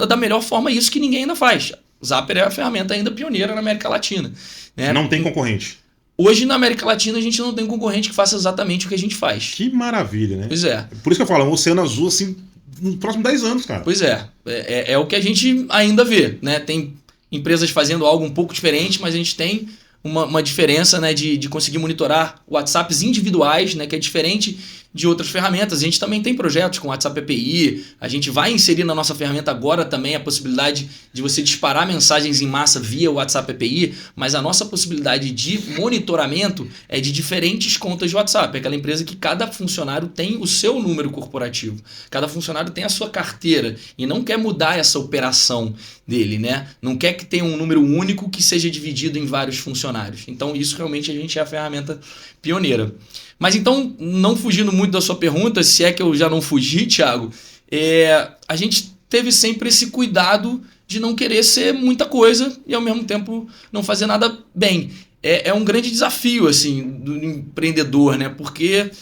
da melhor forma isso que ninguém ainda faz. Zapier é a ferramenta ainda pioneira na América Latina. Né? Não tem concorrente. Hoje, na América Latina, a gente não tem concorrente que faça exatamente o que a gente faz. Que maravilha, né? Pois é. Por isso que eu falo, um oceano azul, assim, nos próximos 10 anos, cara. Pois é. É o que a gente ainda vê, né? Tem empresas fazendo algo um pouco diferente, mas a gente tem uma diferença, né, de conseguir monitorar WhatsApps individuais, né, que é diferente de outras ferramentas. A gente também tem projetos com WhatsApp API, a gente vai inserir na nossa ferramenta agora também a possibilidade de você disparar mensagens em massa via WhatsApp API, mas a nossa possibilidade de monitoramento é de diferentes contas de WhatsApp. É aquela empresa que cada funcionário tem o seu número corporativo, cada funcionário tem a sua carteira e não quer mudar essa operação dele, né? Não quer que tenha um número único que seja dividido em vários funcionários. Então isso realmente a gente é a ferramenta pioneira. Mas então, não fugindo muito da sua pergunta, se é que eu já não fugi, Thiago, a gente teve sempre esse cuidado de não querer ser muita coisa e ao mesmo tempo não fazer nada bem. É um grande desafio assim, do empreendedor, né? Porque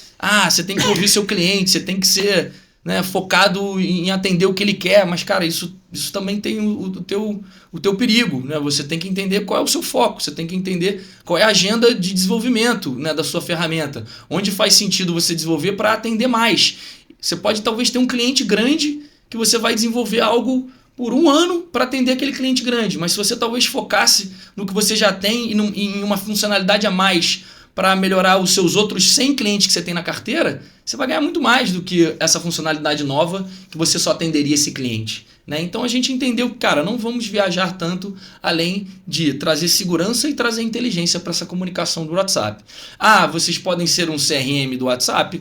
você tem que ouvir seu cliente, você tem que ser, né, focado em atender o que ele quer, mas cara, isso também tem o teu perigo, né? Você tem que entender qual é o seu foco, você tem que entender qual é a agenda de desenvolvimento, né, da sua ferramenta, onde faz sentido você desenvolver para atender mais. Você pode talvez ter um cliente grande que você vai desenvolver algo por 1 ano para atender aquele cliente grande, mas se você talvez focasse no que você já tem e em uma funcionalidade a mais para melhorar os seus outros 100 clientes que você tem na carteira, você vai ganhar muito mais do que essa funcionalidade nova que você só atenderia esse cliente. Né? Então a gente entendeu que, cara, não vamos viajar tanto além de trazer segurança e trazer inteligência para essa comunicação do WhatsApp. Ah, vocês podem ser um CRM do WhatsApp?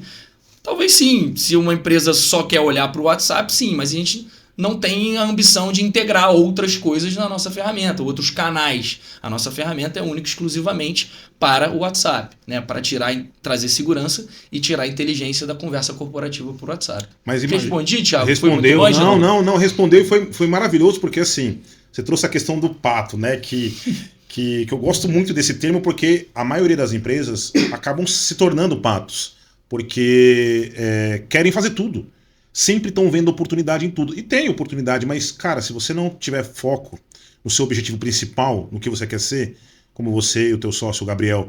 Talvez sim. Se uma empresa só quer olhar para o WhatsApp, sim, mas a gente não tem a ambição de integrar outras coisas na nossa ferramenta, outros canais. A nossa ferramenta é única exclusivamente para o WhatsApp, né? Para trazer segurança e tirar a inteligência da conversa corporativa por WhatsApp. Mas respondi, Thiago? Respondeu, não, respondeu e foi maravilhoso, porque assim, você trouxe a questão do pato, né? Que eu gosto muito desse termo, porque a maioria das empresas acabam se tornando patos, porque querem fazer tudo. Sempre estão vendo oportunidade em tudo. E tem oportunidade, mas, cara, se você não tiver foco no seu objetivo principal, no que você quer ser, como você e o teu sócio, o Gabriel,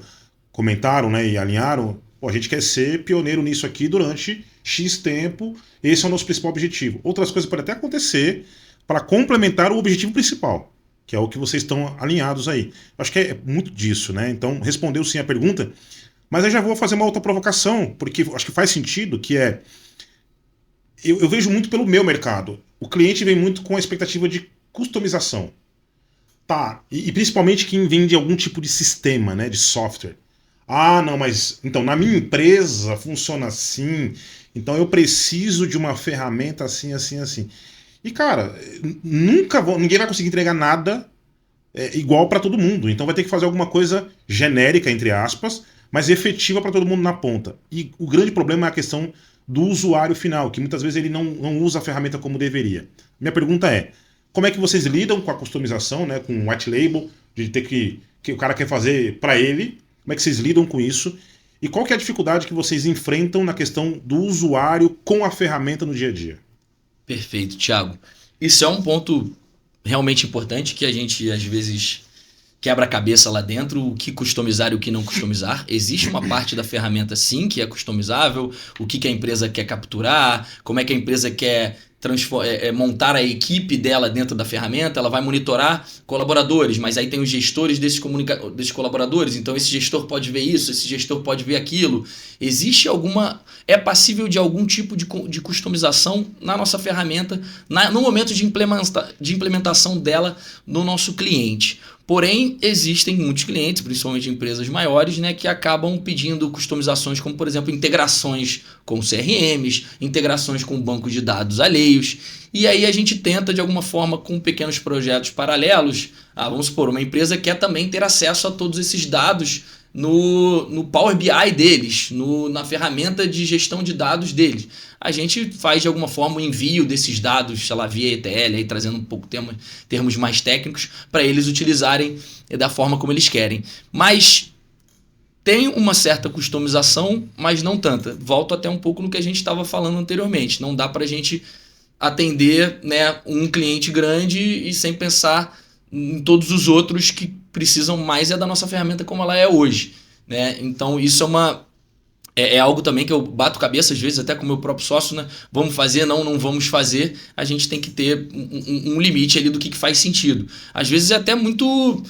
comentaram, né, e alinharam, a gente quer ser pioneiro nisso aqui durante X tempo, esse é o nosso principal objetivo. Outras coisas podem até acontecer para complementar o objetivo principal, que é o que vocês estão alinhados aí. Acho que é muito disso, né? Então, respondeu sim a pergunta, mas eu já vou fazer uma outra provocação, porque acho que faz sentido, que é eu vejo muito pelo meu mercado. O cliente vem muito com a expectativa de customização. Tá, e principalmente quem vende algum tipo de sistema, né, de software. Ah, não, mas então na minha empresa funciona assim, então eu preciso de uma ferramenta assim, assim, assim. E cara, ninguém vai conseguir entregar nada igual para todo mundo. Então vai ter que fazer alguma coisa genérica, entre aspas, mas efetiva para todo mundo na ponta. E o grande problema é a questão do usuário final, que muitas vezes ele não usa a ferramenta como deveria. Minha pergunta é, como é que vocês lidam com a customização, né, com o white label, de ter que o cara quer fazer para ele, como é que vocês lidam com isso? E qual que é a dificuldade que vocês enfrentam na questão do usuário com a ferramenta no dia a dia? Perfeito, Thiago. Isso é um ponto realmente importante que a gente, às vezes, quebra a cabeça lá dentro, o que customizar e o que não customizar. Existe uma parte da ferramenta, sim, que é customizável, o que a empresa quer capturar, como é que a empresa quer montar a equipe dela dentro da ferramenta. Ela vai monitorar colaboradores, mas aí tem os gestores desses colaboradores, então esse gestor pode ver isso, esse gestor pode ver aquilo. Existe é passível de algum tipo de customização na nossa ferramenta, no momento de implementação dela no nosso cliente. Porém, existem muitos clientes, principalmente empresas maiores, né, que acabam pedindo customizações como, por exemplo, integrações com CRMs, integrações com bancos de dados alheios. E aí a gente tenta, de alguma forma, com pequenos projetos paralelos, vamos supor, uma empresa quer também ter acesso a todos esses dados no Power BI deles, na ferramenta de gestão de dados deles. A gente faz de alguma forma o envio desses dados, sei lá, via ETL, aí trazendo um pouco termos mais técnicos, para eles utilizarem da forma como eles querem. Mas tem uma certa customização, mas não tanta. Volto até um pouco no que a gente estava falando anteriormente. Não dá para a gente atender, né, um cliente grande e sem pensar em todos os outros que precisam mais da nossa ferramenta como ela é hoje, né? Então isso é algo também que eu bato cabeça às vezes até com o meu próprio sócio, né? Vamos fazer, não vamos fazer. A gente tem que ter um limite ali do que faz sentido. Às vezes é até muito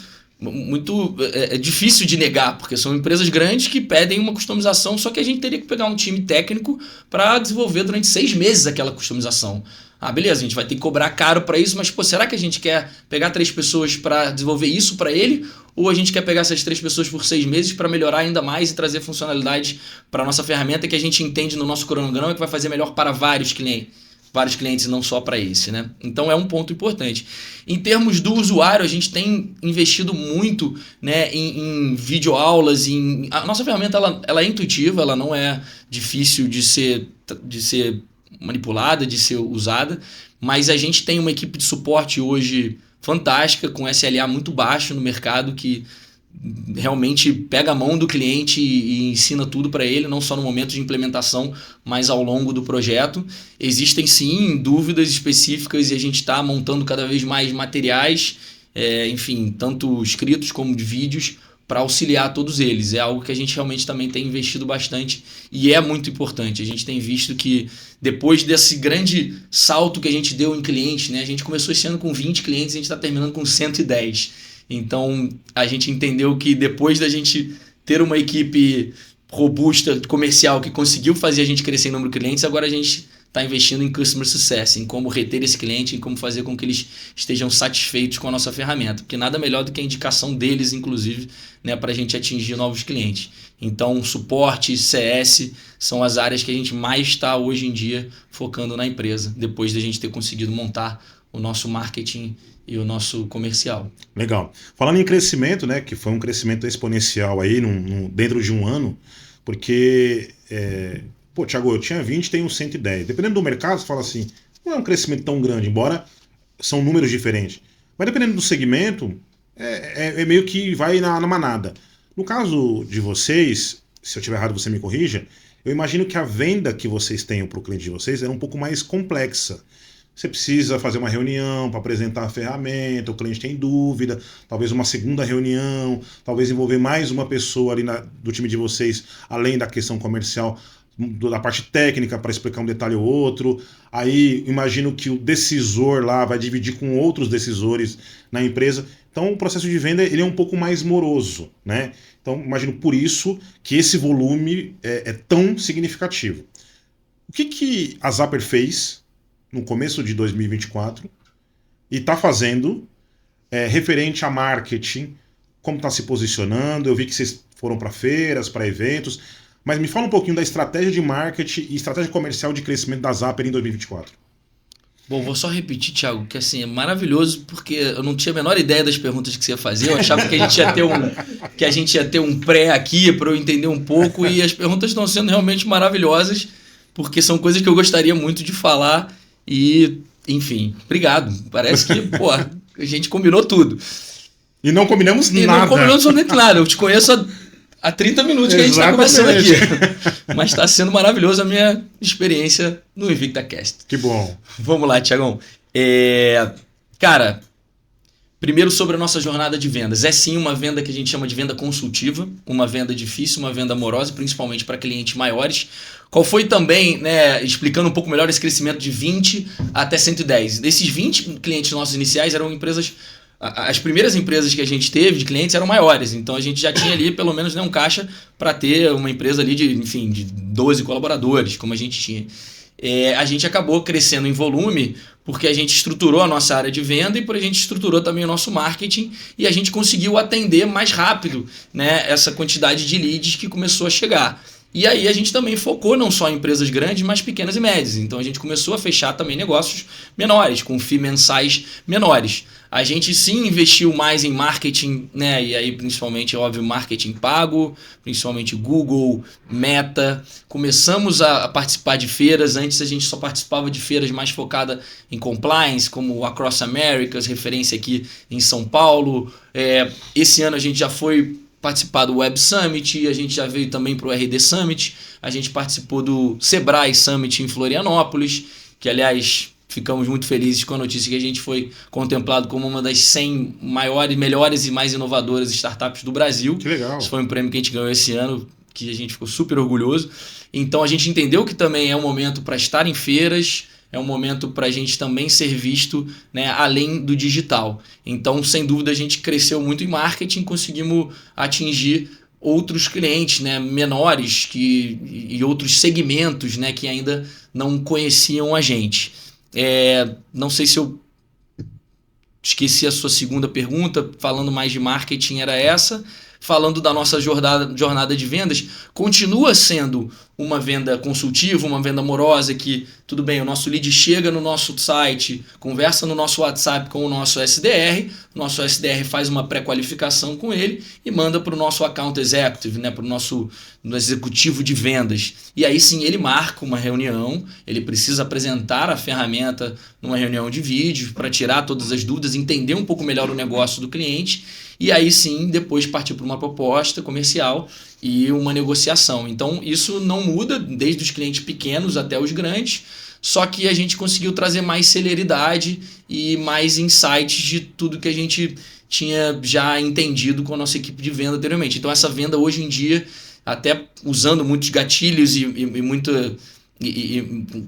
difícil de negar, porque são empresas grandes que pedem uma customização, só que a gente teria que pegar um time técnico para desenvolver durante 6 meses aquela customização. Beleza, a gente vai ter que cobrar caro para isso, mas será que a gente quer pegar 3 pessoas para desenvolver isso para ele? Ou a gente quer pegar essas 3 pessoas por 6 meses para melhorar ainda mais e trazer funcionalidades para a nossa ferramenta que a gente entende no nosso cronograma que vai fazer melhor para vários clientes e não só para esse, né? Então é um ponto importante. Em termos do usuário, a gente tem investido muito, né, em videoaulas. A nossa ferramenta ela é intuitiva, ela não é difícil de ser manipulada, de ser usada, mas a gente tem uma equipe de suporte hoje fantástica, com SLA muito baixo no mercado, que realmente pega a mão do cliente e ensina tudo para ele, não só no momento de implementação, mas ao longo do projeto. Existem sim dúvidas específicas e a gente está montando cada vez mais materiais, enfim, tanto escritos como de vídeos, para auxiliar todos eles. É algo que a gente realmente também tem investido bastante e é muito importante. A gente tem visto que depois desse grande salto que a gente deu em clientes, né, a gente começou esse ano com 20 clientes e a gente está terminando com 110. Então, a gente entendeu que depois da gente ter uma equipe robusta, comercial, que conseguiu fazer a gente crescer em número de clientes, agora a gente está investindo em Customer Success, em como reter esse cliente, em como fazer com que eles estejam satisfeitos com a nossa ferramenta. Porque nada melhor do que a indicação deles, inclusive, né, para a gente atingir novos clientes. Então, suporte, CS, são as áreas que a gente mais está hoje em dia focando na empresa, depois de a gente ter conseguido montar o nosso marketing e o nosso comercial. Legal. Falando em crescimento, né, que foi um crescimento exponencial aí dentro de um ano, porque... Pô, Thiago, eu tinha 20, tenho 110. Dependendo do mercado, você fala assim, não é um crescimento tão grande, embora são números diferentes. Mas dependendo do segmento, é meio que vai na manada. No caso de vocês, se eu estiver errado você me corrija, eu imagino que a venda que vocês tenham para o cliente de vocês é um pouco mais complexa. Você precisa fazer uma reunião para apresentar a ferramenta, o cliente tem dúvida, talvez uma segunda reunião, talvez envolver mais uma pessoa ali do time de vocês, além da questão comercial, da parte técnica para explicar um detalhe ou outro. Aí imagino que o decisor lá vai dividir com outros decisores na empresa. Então o processo de venda ele é um pouco mais moroso, né? Então imagino por isso que esse volume é tão significativo. O que a Zapper fez no começo de 2024 e está fazendo referente a marketing, como está se posicionando? Eu vi que vocês foram para feiras, para eventos. Mas me fala um pouquinho da estratégia de marketing e estratégia comercial de crescimento da Zapper em 2024. Bom, vou só repetir, Thiago, que assim, é maravilhoso, porque eu não tinha a menor ideia das perguntas que você ia fazer. Eu achava que a gente ia ter um pré aqui para eu entender um pouco, e as perguntas estão sendo realmente maravilhosas, porque são coisas que eu gostaria muito de falar e, enfim, obrigado. Parece que, pô, a gente combinou tudo. E não combinamos nada. Não combinamos absolutamente nada. Eu te conheço há 30 minutos que a gente está conversando aqui. Mas está sendo maravilhosa a minha experiência no InvictaCast. Que bom. Vamos lá, Thiagão. Cara, primeiro sobre a nossa jornada de vendas. É sim uma venda que a gente chama de venda consultiva, uma venda difícil, uma venda amorosa, principalmente para clientes maiores. Qual foi também, né, explicando um pouco melhor esse crescimento de 20 até 110. Desses 20 clientes nossos iniciais eram empresas... As primeiras empresas que a gente teve de clientes eram maiores, então a gente já tinha ali pelo menos, né, um caixa para ter uma empresa ali de 12 colaboradores, como a gente tinha. A gente acabou crescendo em volume porque a gente estruturou a nossa área de venda e por a gente estruturou também o nosso marketing e a gente conseguiu atender mais rápido, né, essa quantidade de leads que começou a chegar. E aí a gente também focou não só em empresas grandes, mas pequenas e médias. Então a gente começou a fechar também negócios menores, com FII mensais menores. A gente sim investiu mais em marketing, né? E aí principalmente, óbvio, marketing pago, principalmente Google, Meta. Começamos a participar de feiras. Antes a gente só participava de feiras mais focadas em compliance, como Across Americas, referência aqui em São Paulo. Esse ano a gente já foi participar do Web Summit, a gente já veio também para o RD Summit, a gente participou do Sebrae Summit em Florianópolis, que aliás ficamos muito felizes com a notícia que a gente foi contemplado como uma das 100 maiores, melhores e mais inovadoras startups do Brasil. Que legal. Isso foi um prêmio que a gente ganhou esse ano, que a gente ficou super orgulhoso. Então a gente entendeu que também é um momento para estar em feiras, é um momento para a gente também ser visto, né, além do digital. Então, sem dúvida, a gente cresceu muito em marketing, conseguimos atingir outros clientes, né, menores e outros segmentos, né, que ainda não conheciam a gente. Não sei se eu esqueci a sua segunda pergunta, falando mais de marketing era essa. Falando da nossa jornada de vendas, continua sendo uma venda consultiva, uma venda amorosa, que tudo bem, o nosso lead chega no nosso site, conversa no nosso WhatsApp com o nosso nosso SDR faz uma pré-qualificação com ele e manda para o nosso account executive, né, para o nosso executivo de vendas. E aí sim ele marca uma reunião, ele precisa apresentar a ferramenta numa reunião de vídeo para tirar todas as dúvidas, entender um pouco melhor o negócio do cliente e aí sim depois partir para uma proposta comercial e uma negociação. Então isso não muda desde os clientes pequenos até os grandes, só que a gente conseguiu trazer mais celeridade e mais insights de tudo que a gente tinha já entendido com a nossa equipe de venda anteriormente. Então essa venda hoje em dia, até usando muitos gatilhos e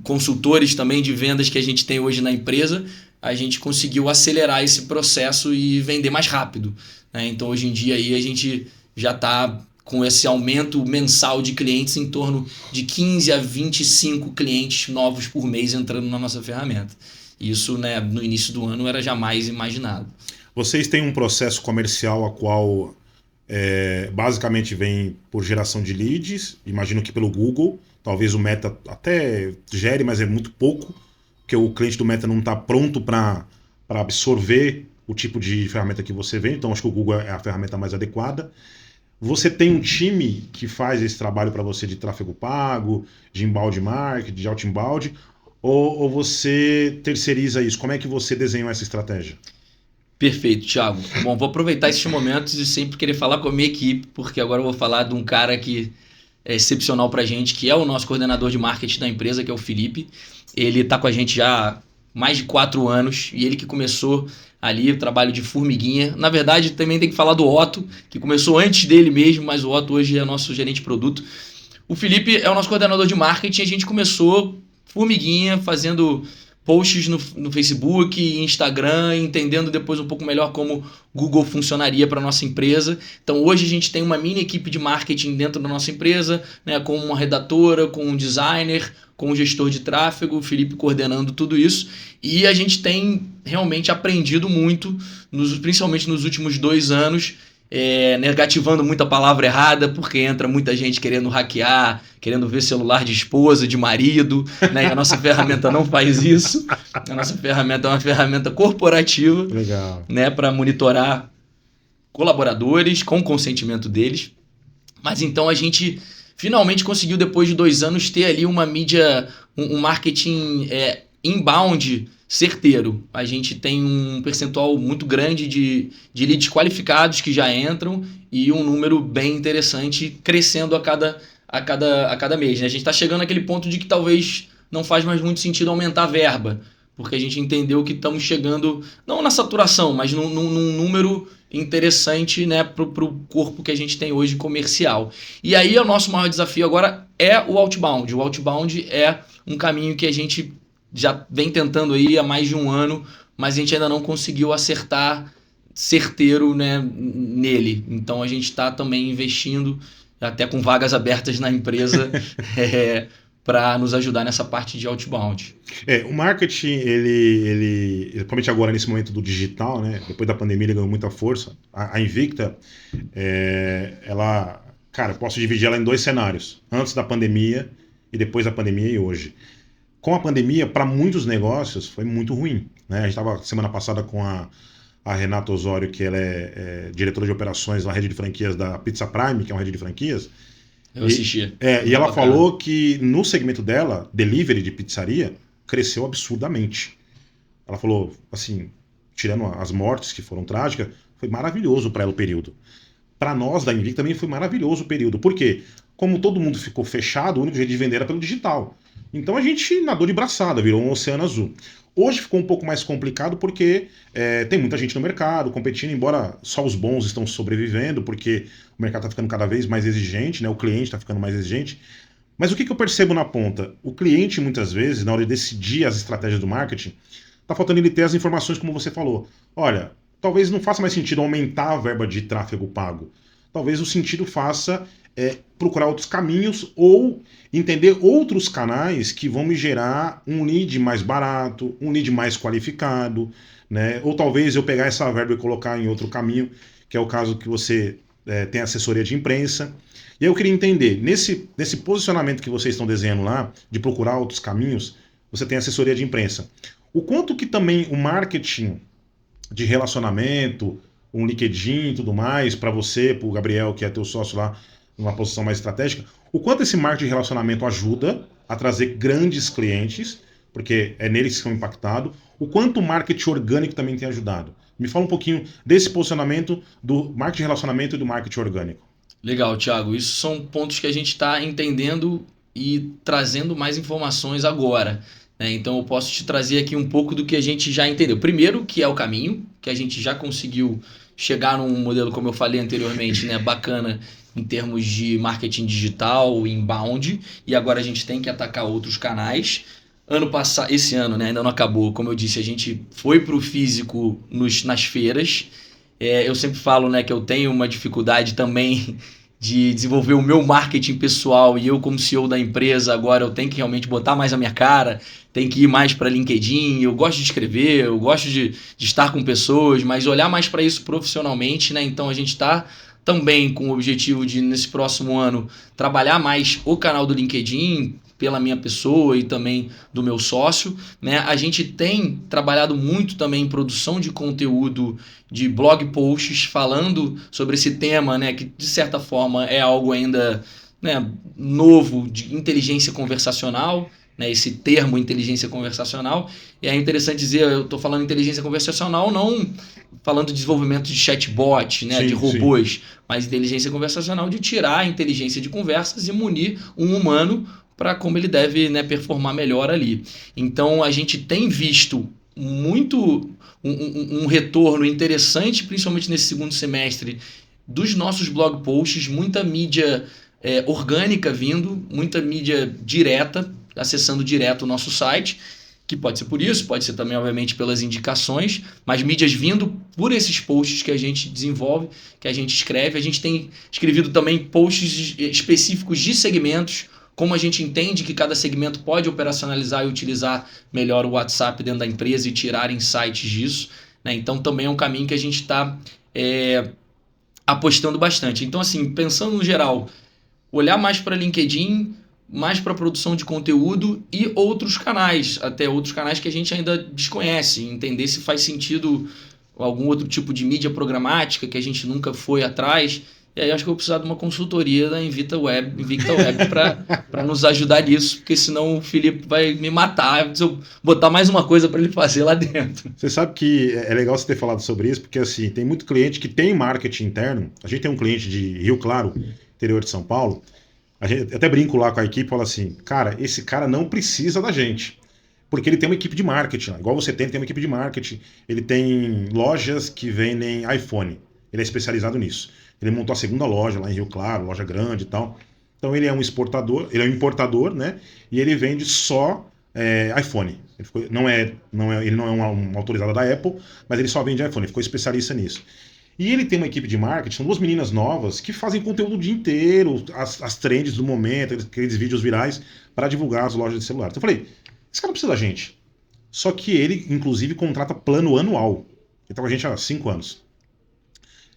consultores também de vendas que a gente tem hoje na empresa, a gente conseguiu acelerar esse processo e vender mais rápido, né? Então hoje em dia aí a gente já está com esse aumento mensal de clientes em torno de 15 a 25 clientes novos por mês entrando na nossa ferramenta. Isso, né, no início do ano era jamais imaginado. Vocês têm um processo comercial a qual basicamente vem por geração de leads, imagino que pelo Google, talvez o Meta até gere, mas é muito pouco, porque o cliente do Meta não está pronto para absorver o tipo de ferramenta que você vende, então acho que o Google é a ferramenta mais adequada. Você tem um time que faz esse trabalho para você de tráfego pago, de inbound marketing, de outbound, ou você terceiriza isso? Como é que você desenhou essa estratégia? Perfeito, Thiago. Bom, vou aproveitar esses momentos e sempre querer falar com a minha equipe, porque agora eu vou falar de um cara que é excepcional para a gente, que é o nosso coordenador de marketing da empresa, que é o Felipe. Ele está com a gente já há mais de 4 anos e ele que começou ali o trabalho de formiguinha. Na verdade, também tem que falar do Otto, que começou antes dele mesmo, mas o Otto hoje é nosso gerente de produto. O Felipe é o nosso coordenador de marketing, a gente começou formiguinha, fazendo posts no Facebook, Instagram, entendendo depois um pouco melhor como Google funcionaria para a nossa empresa. Então hoje a gente tem uma mini equipe de marketing dentro da nossa empresa, né, com uma redatora, com um designer, com um gestor de tráfego, o Felipe coordenando tudo isso. E a gente tem realmente aprendido muito, principalmente nos últimos 2 anos, negativando muita palavra errada, porque entra muita gente querendo hackear, querendo ver celular de esposa, de marido, né? E a nossa ferramenta não faz isso. A nossa ferramenta é uma ferramenta corporativa, né? Para monitorar colaboradores com consentimento deles. Mas então a gente finalmente conseguiu, depois de 2 anos, ter ali uma mídia, um marketing inbound certeiro. A gente tem um percentual muito grande de leads qualificados que já entram e um número bem interessante crescendo a cada mês, né? A gente está chegando naquele ponto de que talvez não faz mais muito sentido aumentar a verba, porque a gente entendeu que estamos chegando, não na saturação, mas num número interessante, né, para o corpo que a gente tem hoje comercial. E aí o nosso maior desafio agora é o outbound. O outbound é um caminho que a gente já vem tentando aí há mais de 1 ano, mas a gente ainda não conseguiu acertar certeiro, né, nele. Então a gente está também investindo, até com vagas abertas na empresa, para nos ajudar nessa parte de outbound. O marketing, ele principalmente agora nesse momento do digital, né, depois da pandemia ele ganhou muita força. A Invicta, ela, cara, posso dividir ela em 2 cenários, antes da pandemia e depois da pandemia e hoje. Com a pandemia, para muitos negócios, foi muito ruim, né? A gente estava semana passada com a Renata Osório, que ela é diretora de operações na rede de franquias da Pizza Prime, que é uma rede de franquias. Eu assisti. E ela falou que no segmento dela, delivery de pizzaria, cresceu absurdamente. Ela falou, assim, tirando as mortes que foram trágicas, foi maravilhoso para ela o período. Para nós da Invicta também foi maravilhoso o período. Por quê? Como todo mundo ficou fechado, o único jeito de vender era pelo digital. Então a gente nadou de braçada, virou um oceano azul. Hoje ficou um pouco mais complicado porque tem muita gente no mercado competindo, embora só os bons estão sobrevivendo, porque o mercado está ficando cada vez mais exigente, né? O cliente está ficando mais exigente. Mas o que eu percebo na ponta? O cliente, muitas vezes, na hora de decidir as estratégias do marketing, está faltando ele ter as informações como você falou. Olha, talvez não faça mais sentido aumentar a verba de tráfego pago. Talvez o sentido faça procurar outros caminhos ou entender outros canais que vão me gerar um lead mais barato, um lead mais qualificado, né? Ou talvez eu pegar essa verba e colocar em outro caminho, que é o caso que você tem assessoria de imprensa. E aí eu queria entender, nesse posicionamento que vocês estão desenhando lá, de procurar outros caminhos, você tem assessoria de imprensa. O quanto que também o marketing de relacionamento, um LinkedIn e tudo mais, para você, para o Gabriel, que é teu sócio lá, numa posição mais estratégica, o quanto esse marketing de relacionamento ajuda a trazer grandes clientes, porque é neles que são impactados, o quanto o marketing orgânico também tem ajudado. Me fala um pouquinho desse posicionamento do marketing de relacionamento e do marketing orgânico. Legal, Thiago. Isso são pontos que a gente está entendendo e trazendo mais informações agora, né? Então eu posso te trazer aqui um pouco do que a gente já entendeu. Primeiro, que é o caminho, que a gente já conseguiu chegar num modelo, como eu falei anteriormente, né, bacana, em termos de marketing digital, inbound, e agora a gente tem que atacar outros canais. Esse ano, né, ainda não acabou, como eu disse, a gente foi para o físico nas feiras. Eu sempre falo, né, que eu tenho uma dificuldade também de desenvolver o meu marketing pessoal e eu como CEO da empresa agora eu tenho que realmente botar mais a minha cara, tenho que ir mais para LinkedIn, eu gosto de escrever, eu gosto de estar com pessoas, mas olhar mais para isso profissionalmente, né? Então a gente está também com o objetivo de, nesse próximo ano, trabalhar mais o canal do LinkedIn pela minha pessoa e também do meu sócio, né? A gente tem trabalhado muito também em produção de conteúdo de blog posts falando sobre esse tema, né? Que de certa forma é algo ainda, né, novo, de inteligência conversacional, né? Esse termo inteligência conversacional. E é interessante dizer, eu estou falando inteligência conversacional não falando de desenvolvimento de chatbot, né, de robôs, mas inteligência conversacional de tirar a inteligência de conversas e munir um humano para como ele deve, né, performar melhor ali. Então a gente tem visto muito um retorno interessante, principalmente nesse segundo semestre, dos nossos blog posts, muita mídia orgânica vindo, muita mídia direta, acessando direto o nosso site, que pode ser por isso, pode ser também, obviamente, pelas indicações, mas mídias vindo por esses posts que a gente desenvolve, que a gente escreve. A gente tem escrevido também posts específicos de segmentos, como a gente entende que cada segmento pode operacionalizar e utilizar melhor o WhatsApp dentro da empresa e tirar insights disso, né? Então também é um caminho que a gente está apostando bastante. Então, assim, pensando no geral, olhar mais para LinkedIn, mais para produção de conteúdo e outros canais, até outros canais que a gente ainda desconhece, entender se faz sentido algum outro tipo de mídia programática que a gente nunca foi atrás. E aí acho que eu vou precisar de uma consultoria da Invicta Web para nos ajudar nisso, porque senão o Felipe vai me matar se eu botar mais uma coisa para ele fazer lá dentro. Você sabe que é legal você ter falado sobre isso, porque assim, tem muito cliente que tem marketing interno. A gente tem um cliente de Rio Claro, interior de São Paulo. A gente até brinco lá com a equipe e fala assim, cara, esse cara não precisa da gente, porque ele tem uma equipe de marketing. Igual você tem uma equipe de marketing. Ele tem lojas que vendem iPhone. Ele é especializado nisso. Ele montou a segunda loja lá em Rio Claro, loja grande e tal. Então ele é um exportador, ele é um importador, né? E ele vende só iPhone. Ele não é um autorizado da Apple, mas ele só vende iPhone, ele ficou especialista nisso. E ele tem uma equipe de marketing, são duas meninas novas que fazem conteúdo o dia inteiro, as trends do momento, aqueles vídeos virais, para divulgar as lojas de celular. Então eu falei, esse cara não precisa da gente. Só que ele, inclusive, contrata plano anual. Ele tá com a gente há 5 anos.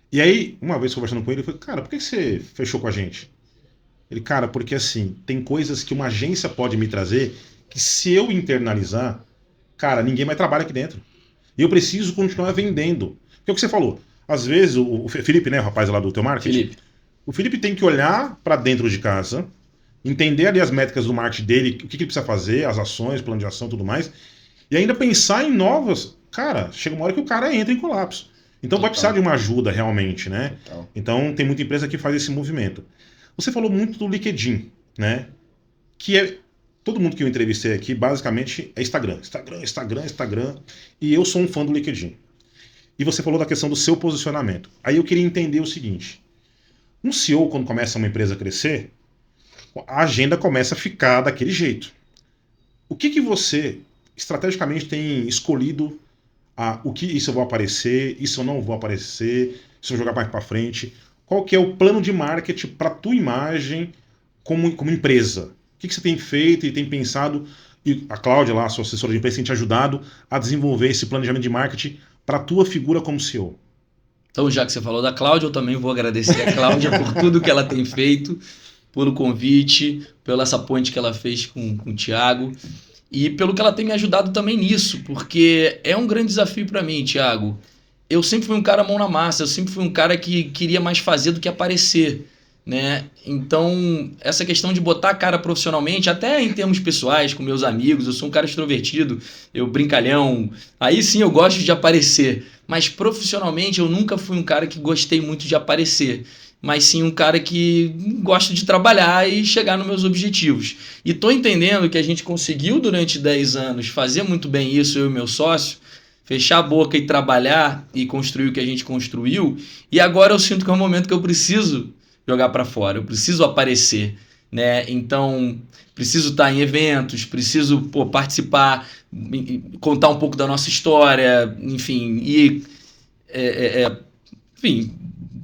E aí, uma vez conversando com ele, eu falei, cara, por que você fechou com a gente? Ele, cara, porque assim, tem coisas que uma agência pode me trazer que se eu internalizar, cara, ninguém mais trabalha aqui dentro. E eu preciso continuar vendendo. Que é o que você falou. Às vezes, o Felipe, né, o rapaz lá do teu marketing, o Felipe tem que olhar para dentro de casa, entender ali as métricas do marketing dele, o que ele precisa fazer, as ações, plano de ação e tudo mais, e ainda pensar em novas. Cara, chega uma hora que o cara entra em colapso. Então vai precisar de uma ajuda realmente, né? Total. Então tem muita empresa que faz esse movimento. Você falou muito do LinkedIn, né? Que é... Todo mundo que eu entrevistei aqui, basicamente, é Instagram. Instagram. E eu sou um fã do LinkedIn. E você falou da questão do seu posicionamento. Aí eu queria entender o seguinte. Um CEO, quando começa uma empresa a crescer, a agenda começa a ficar daquele jeito. O que você, estrategicamente, tem escolhido... o que isso eu vou aparecer, isso eu não vou aparecer, isso eu vou jogar mais para frente. Qual que é o plano de marketing para a tua imagem como empresa? O que você tem feito e tem pensado? E a Cláudia, lá, a sua assessora de imprensa, tem te ajudado a desenvolver esse planejamento de marketing para a tua figura como CEO. Então, já que você falou da Cláudia, eu também vou agradecer a Cláudia por tudo que ela tem feito, pelo convite, pela essa ponte que ela fez com o Thiago. E pelo que ela tem me ajudado também nisso, porque é um grande desafio para mim, Thiago. Eu sempre fui um cara mão na massa, eu sempre fui um cara que queria mais fazer do que aparecer, né? Então, essa questão de botar a cara profissionalmente, até em termos pessoais, com meus amigos, eu sou um cara extrovertido, eu brincalhão, aí sim eu gosto de aparecer, mas profissionalmente eu nunca fui um cara que gostei muito de aparecer, mas sim um cara que gosta de trabalhar e chegar nos meus objetivos. E tô entendendo que a gente conseguiu durante 10 anos fazer muito bem isso, eu e meu sócio, fechar a boca e trabalhar e construir o que a gente construiu, e agora eu sinto que é um momento que eu preciso jogar para fora, eu preciso aparecer, né? Então, preciso estar em eventos, preciso participar, contar um pouco da nossa história, enfim, e enfim,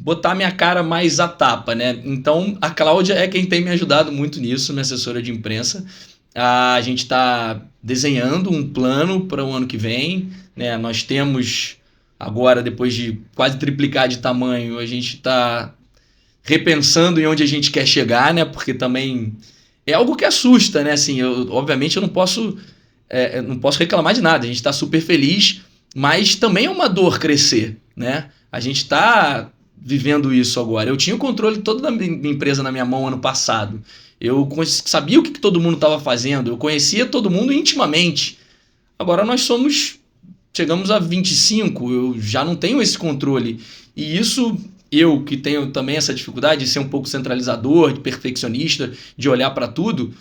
botar minha cara mais à tapa, né? Então, a Cláudia é quem tem me ajudado muito nisso, minha assessora de imprensa. A gente está desenhando um plano para o ano que vem, né? Nós temos agora, depois de quase triplicar de tamanho, a gente está repensando em onde a gente quer chegar, né? Porque também é algo que assusta, né? Assim, obviamente eu não posso reclamar de nada. A gente está super feliz, mas também é uma dor crescer, né? A gente está vivendo isso agora. Eu tinha o controle todo da minha empresa na minha mão ano passado. Eu sabia o que todo mundo estava fazendo. Eu conhecia todo mundo intimamente. Agora chegamos a 25, eu já não tenho esse controle. E isso, eu que tenho também essa dificuldade de ser um pouco centralizador, de perfeccionista, de olhar para tudo,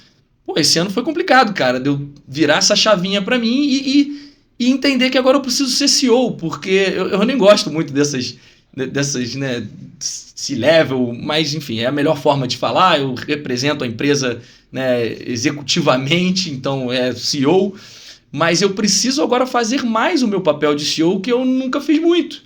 esse ano foi complicado, cara, de eu virar essa chavinha para mim e entender que agora eu preciso ser CEO, porque eu nem gosto muito dessas, né, C-level, mas enfim, é a melhor forma de falar. Eu represento a empresa, né, executivamente, então é CEO. Mas eu preciso agora fazer mais o meu papel de CEO, que eu nunca fiz muito.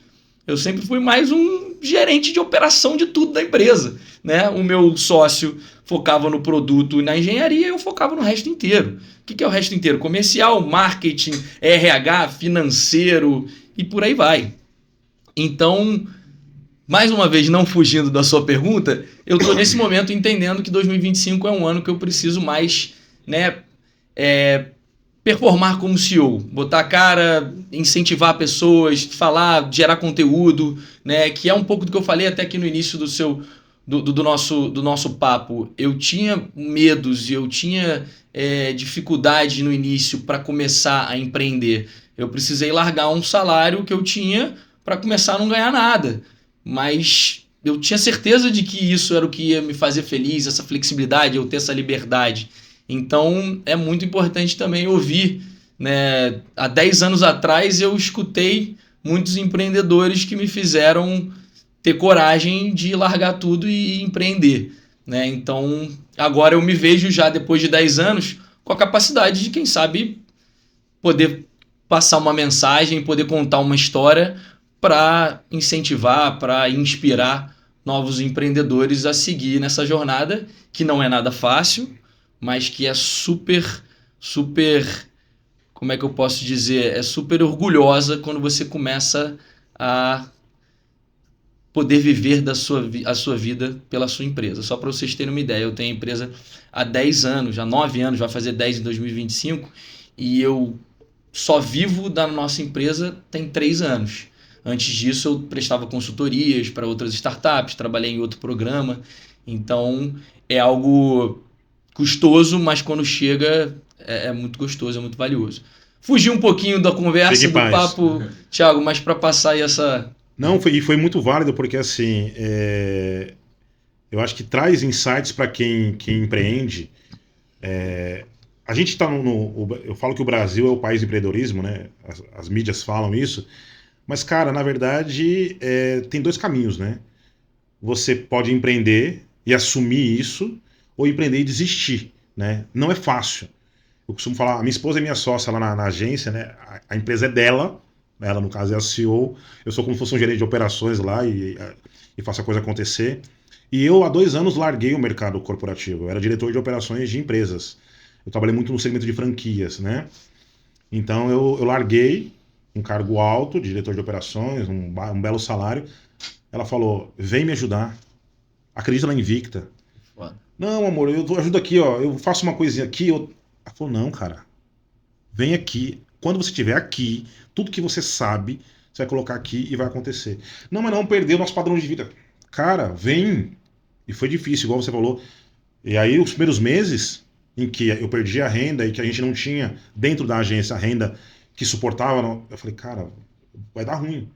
Eu sempre fui mais um gerente de operação de tudo da empresa, né? O meu sócio focava no produto e na engenharia, eu focava no resto inteiro. O que é o resto inteiro? Comercial, marketing, RH, financeiro e por aí vai. Então, mais uma vez, não fugindo da sua pergunta, eu estou nesse momento entendendo que 2025 é um ano que eu preciso mais, né, performar como CEO, botar a cara, incentivar pessoas, falar, gerar conteúdo, né? Que é um pouco do que eu falei até aqui no início do nosso papo. Eu tinha medos e eu tinha dificuldade no início para começar a empreender. Eu precisei largar um salário que eu tinha para começar a não ganhar nada. Mas eu tinha certeza de que isso era o que ia me fazer feliz, essa flexibilidade, eu ter essa liberdade. Então, é muito importante também ouvir, né? Há 10 anos atrás, eu escutei muitos empreendedores que me fizeram ter coragem de largar tudo e empreender, né? Então, agora eu me vejo já, depois de 10 anos, com a capacidade de, quem sabe, poder passar uma mensagem, poder contar uma história para incentivar, para inspirar novos empreendedores a seguir nessa jornada, que não é nada fácil, mas que é super, como é que eu posso dizer? É super orgulhosa quando você começa a poder viver a sua vida pela sua empresa. Só para vocês terem uma ideia, eu tenho a empresa há 10 anos, há 9 anos, vai fazer 10 em 2025, e eu só vivo da nossa empresa tem 3 anos. Antes disso, eu prestava consultorias para outras startups, trabalhei em outro programa, então é algo custoso, mas quando chega é muito gostoso, é muito valioso. Fugi um pouquinho da conversa, do papo, Thiago, mas para passar aí essa... Não, foi muito válido, porque assim, eu acho que traz insights para quem empreende. A gente está eu falo que o Brasil é o país do empreendedorismo, né? As mídias falam isso, mas, cara, na verdade, tem 2 caminhos, né? Você pode empreender e assumir isso, ou empreender e desistir, né? Não é fácil. Eu costumo falar, a minha esposa é minha sócia lá na agência, né? A empresa é dela, ela no caso é a CEO, eu sou como se fosse um gerente de operações lá e faço a coisa acontecer. E eu há 2 anos larguei o mercado corporativo, eu era diretor de operações de empresas. Eu trabalhei muito no segmento de franquias, né? Então eu larguei um cargo alto, de diretor de operações, um belo salário. Ela falou, vem me ajudar, acredita na Invicta. Não, amor, eu ajudo aqui, ó. Eu faço uma coisinha aqui. Ela falou, não, cara. Vem aqui. Quando você estiver aqui, tudo que você sabe, você vai colocar aqui e vai acontecer. Não, mas não perder o nosso padrão de vida. Cara, vem. E foi difícil, igual você falou. E aí, os primeiros meses em que eu perdi a renda e que a gente não tinha dentro da agência a renda que suportava, eu falei, cara, vai dar ruim.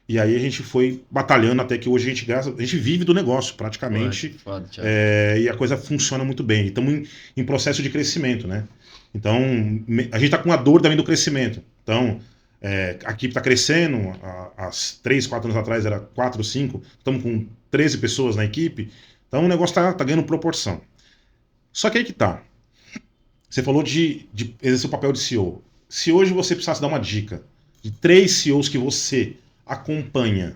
E aí a gente foi batalhando até que hoje a gente vive do negócio praticamente. Foda, e a coisa funciona muito bem. Estamos em processo de crescimento, né? Então, a gente está com a dor também do crescimento. Então, a equipe está crescendo. Há 3, 4 anos atrás era 4, 5. Estamos com 13 pessoas na equipe. Então, o negócio está ganhando proporção. Só que aí que tá. Você falou de exercer o papel de CEO. Se hoje você precisasse dar uma dica de 3 CEOs que você acompanha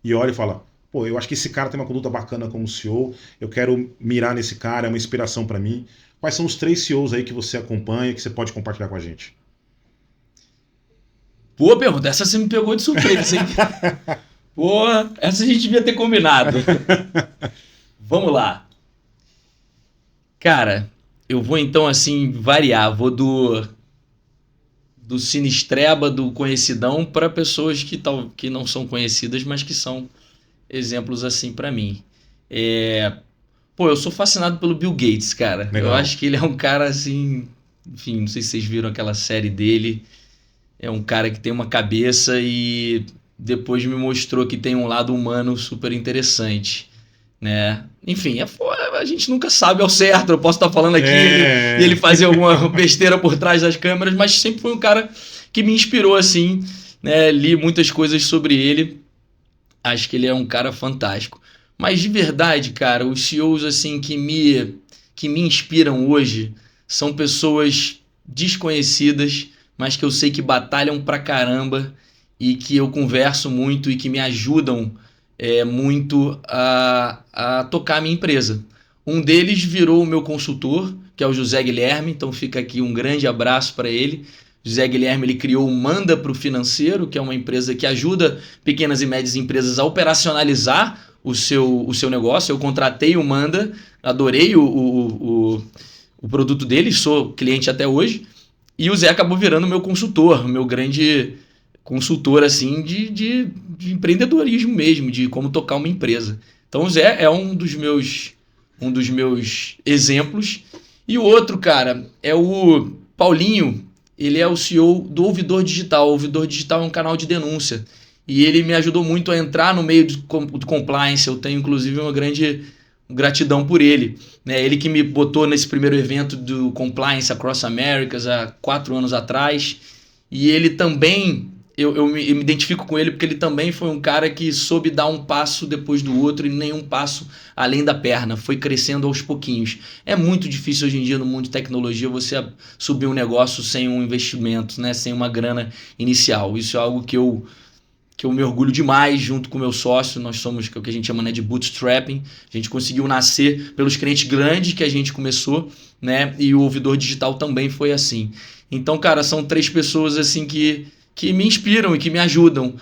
e olha e fala, pô, eu acho que esse cara tem uma conduta bacana como CEO, eu quero mirar nesse cara, é uma inspiração para mim. Quais são os 3 CEOs aí que você acompanha, que você pode compartilhar com a gente? Boa pergunta, essa você me pegou de surpresa, hein? Pô, essa a gente devia ter combinado. Vamos lá. Cara, eu vou então assim variar, vou do Sinistreba, do conhecidão, para pessoas que não são conhecidas, mas que são exemplos assim para mim. Pô, eu sou fascinado pelo Bill Gates, cara. Legal. Eu acho que ele é um cara assim, enfim, não sei se vocês viram aquela série dele. É um cara que tem uma cabeça e depois me mostrou que tem um lado humano super interessante, né? Enfim, a gente nunca sabe ao certo. Eu posso estar falando aqui e ele fazer alguma besteira por trás das câmeras, mas sempre foi um cara que me inspirou assim, né? Li muitas coisas sobre ele. Acho que ele é um cara fantástico. Mas de verdade, cara, os CEOs assim que me inspiram hoje são pessoas desconhecidas, mas que eu sei que batalham pra caramba e que eu converso muito e que me ajudam muito a tocar a minha empresa. Um deles virou o meu consultor, que é o José Guilherme, então fica aqui um grande abraço para ele. José Guilherme, ele criou o Manda Pro Financeiro, que é uma empresa que ajuda pequenas e médias empresas a operacionalizar o seu negócio. Eu contratei o Manda, adorei o produto dele, sou cliente até hoje. E o Zé acabou virando meu consultor, meu grande consultor assim, de empreendedorismo mesmo, de como tocar uma empresa. Então o Zé é um dos meus exemplos. E o outro, cara, é o Paulinho. Ele é o CEO do Ouvidor Digital. O Ouvidor Digital é um canal de denúncia. E ele me ajudou muito a entrar no meio do compliance. Eu tenho, inclusive, uma grande gratidão por ele. Né? Ele que me botou nesse primeiro evento do Compliance Across Americas há 4 anos atrás. E ele também... Eu me identifico com ele porque ele também foi um cara que soube dar um passo depois do outro e nenhum passo além da perna. Foi crescendo aos pouquinhos. É muito difícil hoje em dia no mundo de tecnologia você subir um negócio sem um investimento, né? Sem uma grana inicial. Isso é algo que eu me orgulho demais junto com o meu sócio. Nós somos o que a gente chama, né, de bootstrapping. A gente conseguiu nascer pelos clientes grandes que a gente começou, né? E o Ouvidor Digital também foi assim. Então, cara, são 3 pessoas assim que me inspiram e que me ajudam.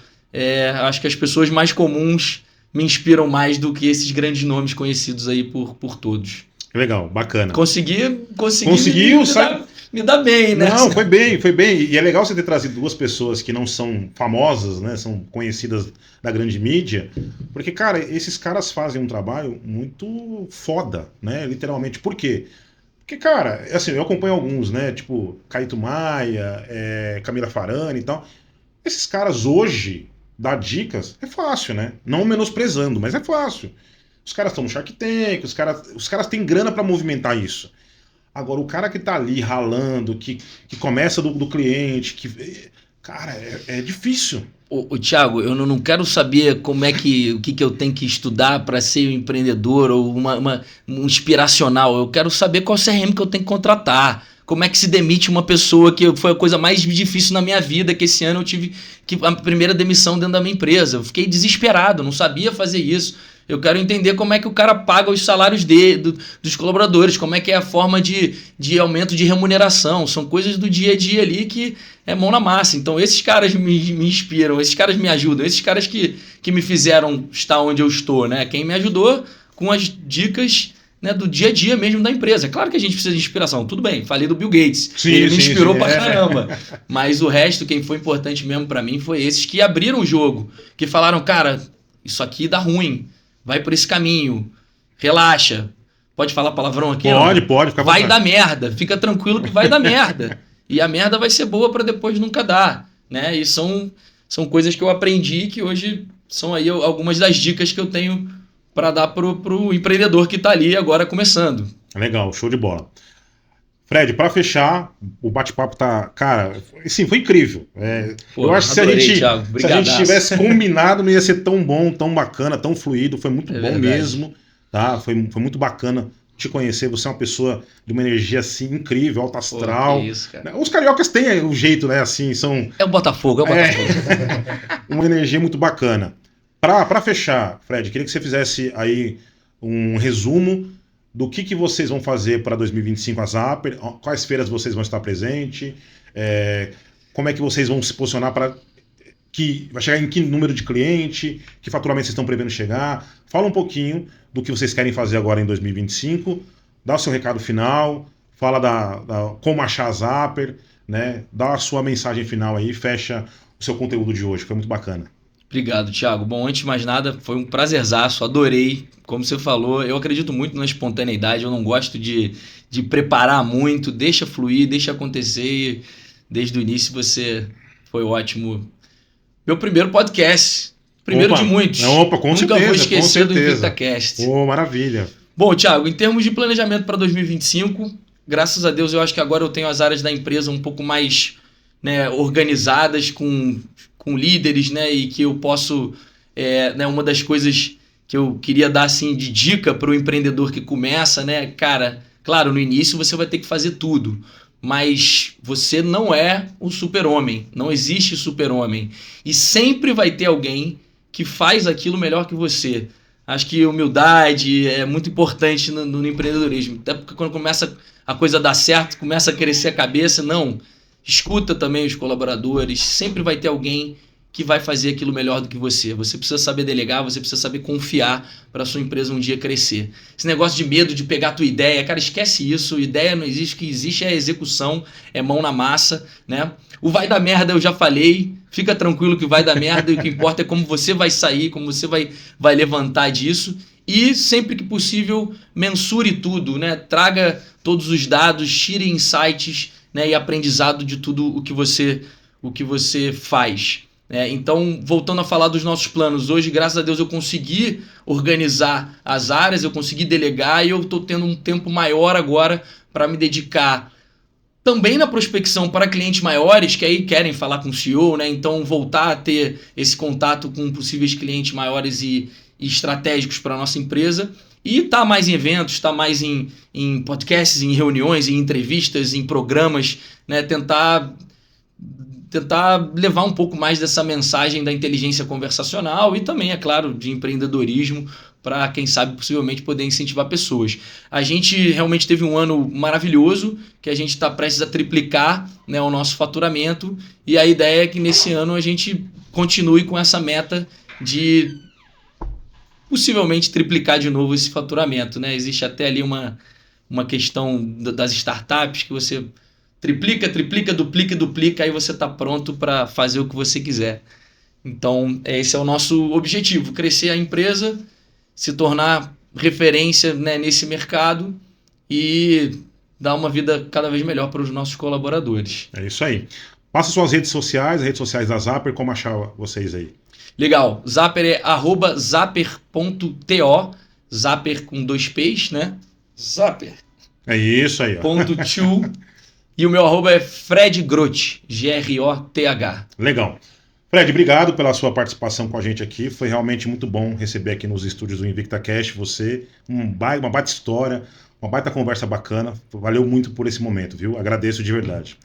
Acho que as pessoas mais comuns me inspiram mais do que esses grandes nomes conhecidos aí por todos. Legal, bacana. Conseguiu me dá bem, né? Não, foi bem. E é legal você ter trazido 2 pessoas que não são famosas, né? São conhecidas da grande mídia. Porque, cara, esses caras fazem um trabalho muito foda, né? Literalmente. Por quê? Porque, cara, assim, eu acompanho alguns, né? Tipo, Caíto Maia, Camila Farani e tal. Esses caras hoje, dar dicas, é fácil, né? Não menosprezando, mas é fácil. Os caras estão no Shark Tank, os caras têm grana pra movimentar isso. Agora, o cara que tá ali ralando, que começa do cliente, cara, é difícil. Ô, Thiago, eu não quero saber o que eu tenho que estudar para ser um empreendedor ou um inspiracional. Eu quero saber qual CRM que eu tenho que contratar. Como é que se demite uma pessoa, que foi a coisa mais difícil na minha vida, que esse ano eu tive a primeira demissão dentro da minha empresa. Eu fiquei desesperado, não sabia fazer isso. Eu quero entender como é que o cara paga os salários dos colaboradores, como é que é a forma de aumento de remuneração. São coisas do dia a dia ali que é mão na massa. Então esses caras me inspiram, esses caras me ajudam, esses caras que me fizeram estar onde eu estou, né? Quem me ajudou com as dicas, né, do dia a dia mesmo da empresa. É claro que a gente precisa de inspiração, tudo bem, falei do Bill Gates, ele me inspirou pra caramba, mas o resto, quem foi importante mesmo pra mim foi esses que abriram o jogo, que falaram, cara, isso aqui dá ruim, vai por esse caminho, relaxa, pode falar palavrão aqui? Pode, fica vai dar merda, fica tranquilo que vai dar merda, e a merda vai ser boa pra depois nunca dar, né, e são coisas que eu aprendi que hoje são aí algumas das dicas que eu tenho para dar pro empreendedor que está ali agora começando. Legal, show de bola. Fred, para fechar, o bate-papo tá... Cara, sim, foi incrível. Eu acho que se a gente tivesse combinado, não ia ser tão bom, tão bacana, tão fluido. Foi muito bom verdade. Mesmo. Tá? Foi muito bacana te conhecer. Você é uma pessoa de uma energia assim incrível, alta astral. Que isso, cara. Os cariocas têm o jeito, né? Assim, são... É o Botafogo. Uma energia muito bacana. Para fechar, Fred, queria que você fizesse aí um resumo do que vocês vão fazer para 2025 a Zapper, quais feiras vocês vão estar presentes, como é que vocês vão se posicionar para que vai chegar em que número de cliente, que faturamento vocês estão prevendo chegar. Fala um pouquinho do que vocês querem fazer agora em 2025, dá o seu recado final, fala como achar a Zapper, né? Dá a sua mensagem final aí, fecha o seu conteúdo de hoje, foi muito bacana. Obrigado, Thiago. Bom, antes de mais nada, foi um prazerzaço, adorei. Como você falou, eu acredito muito na espontaneidade, eu não gosto de preparar muito, deixa fluir, deixa acontecer. Desde o início você foi ótimo. Meu primeiro podcast, primeiro de muitos. Com certeza. Nunca vou esquecer do InvictaCast. Maravilha. Bom, Thiago, em termos de planejamento para 2025, graças a Deus eu acho que agora eu tenho as áreas da empresa um pouco mais, né, organizadas, com líderes, né, e que eu posso, uma das coisas que eu queria dar assim de dica para o empreendedor que começa, né, cara, claro, no início você vai ter que fazer tudo, mas você não é o super-homem, não existe super-homem, e sempre vai ter alguém que faz aquilo melhor que você. Acho que humildade é muito importante no empreendedorismo, até porque quando começa a coisa dar certo, começa a crescer a cabeça, não... Escuta também os colaboradores, sempre vai ter alguém que vai fazer aquilo melhor do que você. Você precisa saber delegar, você precisa saber confiar para a sua empresa um dia crescer. Esse negócio de medo de pegar a tua ideia, cara, esquece isso, ideia não existe, o que existe é a execução, é mão na massa, né? O vai dar merda eu já falei, fica tranquilo que vai dar merda e o que importa é como você vai sair, como você vai levantar disso. E sempre que possível, mensure tudo, né? Traga todos os dados, tire insights, né, e aprendizado de tudo o que você faz. Então, voltando a falar dos nossos planos, hoje, graças a Deus, eu consegui organizar as áreas, eu consegui delegar e eu estou tendo um tempo maior agora para me dedicar também na prospecção para clientes maiores que aí querem falar com o CEO, né? Então, voltar a ter esse contato com possíveis clientes maiores e estratégicos para a nossa empresa. E tá mais em eventos, tá mais em podcasts, em reuniões, em entrevistas, em programas, né? Tentar levar um pouco mais dessa mensagem da inteligência conversacional e também, é claro, de empreendedorismo para, quem sabe, possivelmente poder incentivar pessoas. A gente realmente teve um ano maravilhoso, que a gente está prestes a triplicar, né, o nosso faturamento, e a ideia é que nesse ano a gente continue com essa meta de possivelmente triplicar de novo esse faturamento, né? Existe até ali uma questão das startups que você triplica, duplica, aí você está pronto para fazer o que você quiser. Então, esse é o nosso objetivo, crescer a empresa, se tornar referência, né, nesse mercado e dar uma vida cada vez melhor para os nossos colaboradores. É isso aí. Passa suas redes sociais, as redes sociais da Zapper, como achar vocês aí? Legal, Zapper é @zapper.to, Zapper com 2 P's, né? Zapper. É isso aí, ó. .to, e o meu arroba é Fred Groth, Groth. Legal. Fred, obrigado pela sua participação com a gente aqui, foi realmente muito bom receber aqui nos estúdios do InvictaCast você, uma baita história, uma baita conversa bacana, valeu muito por esse momento, viu? Agradeço de verdade.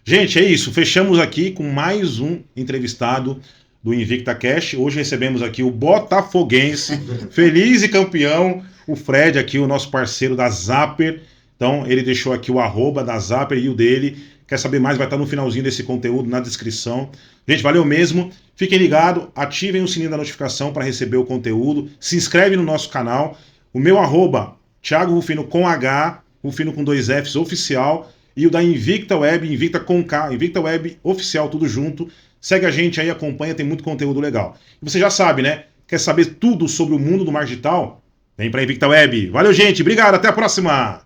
Gente, é isso, fechamos aqui com mais um entrevistado do InvictaCast. Hoje recebemos aqui o botafoguense, feliz e campeão, o Fred aqui, o nosso parceiro da Zapper. Então, ele deixou aqui o arroba da Zapper e o dele. Quer saber mais? Vai estar no finalzinho desse conteúdo, na descrição. Gente, valeu mesmo. Fiquem ligados, ativem o sininho da notificação para receber o conteúdo. Se inscreve no nosso canal. O meu arroba, Thiago Rufino com H, Rufino com 2 Fs, oficial. E o da Invicta Web, Invicta com K, Invicta Web oficial, tudo junto. Segue a gente aí, acompanha, tem muito conteúdo legal. E você já sabe, né? Quer saber tudo sobre o mundo do marketing digital? Vem para a Invicta Web. Valeu, gente. Obrigado. Até a próxima.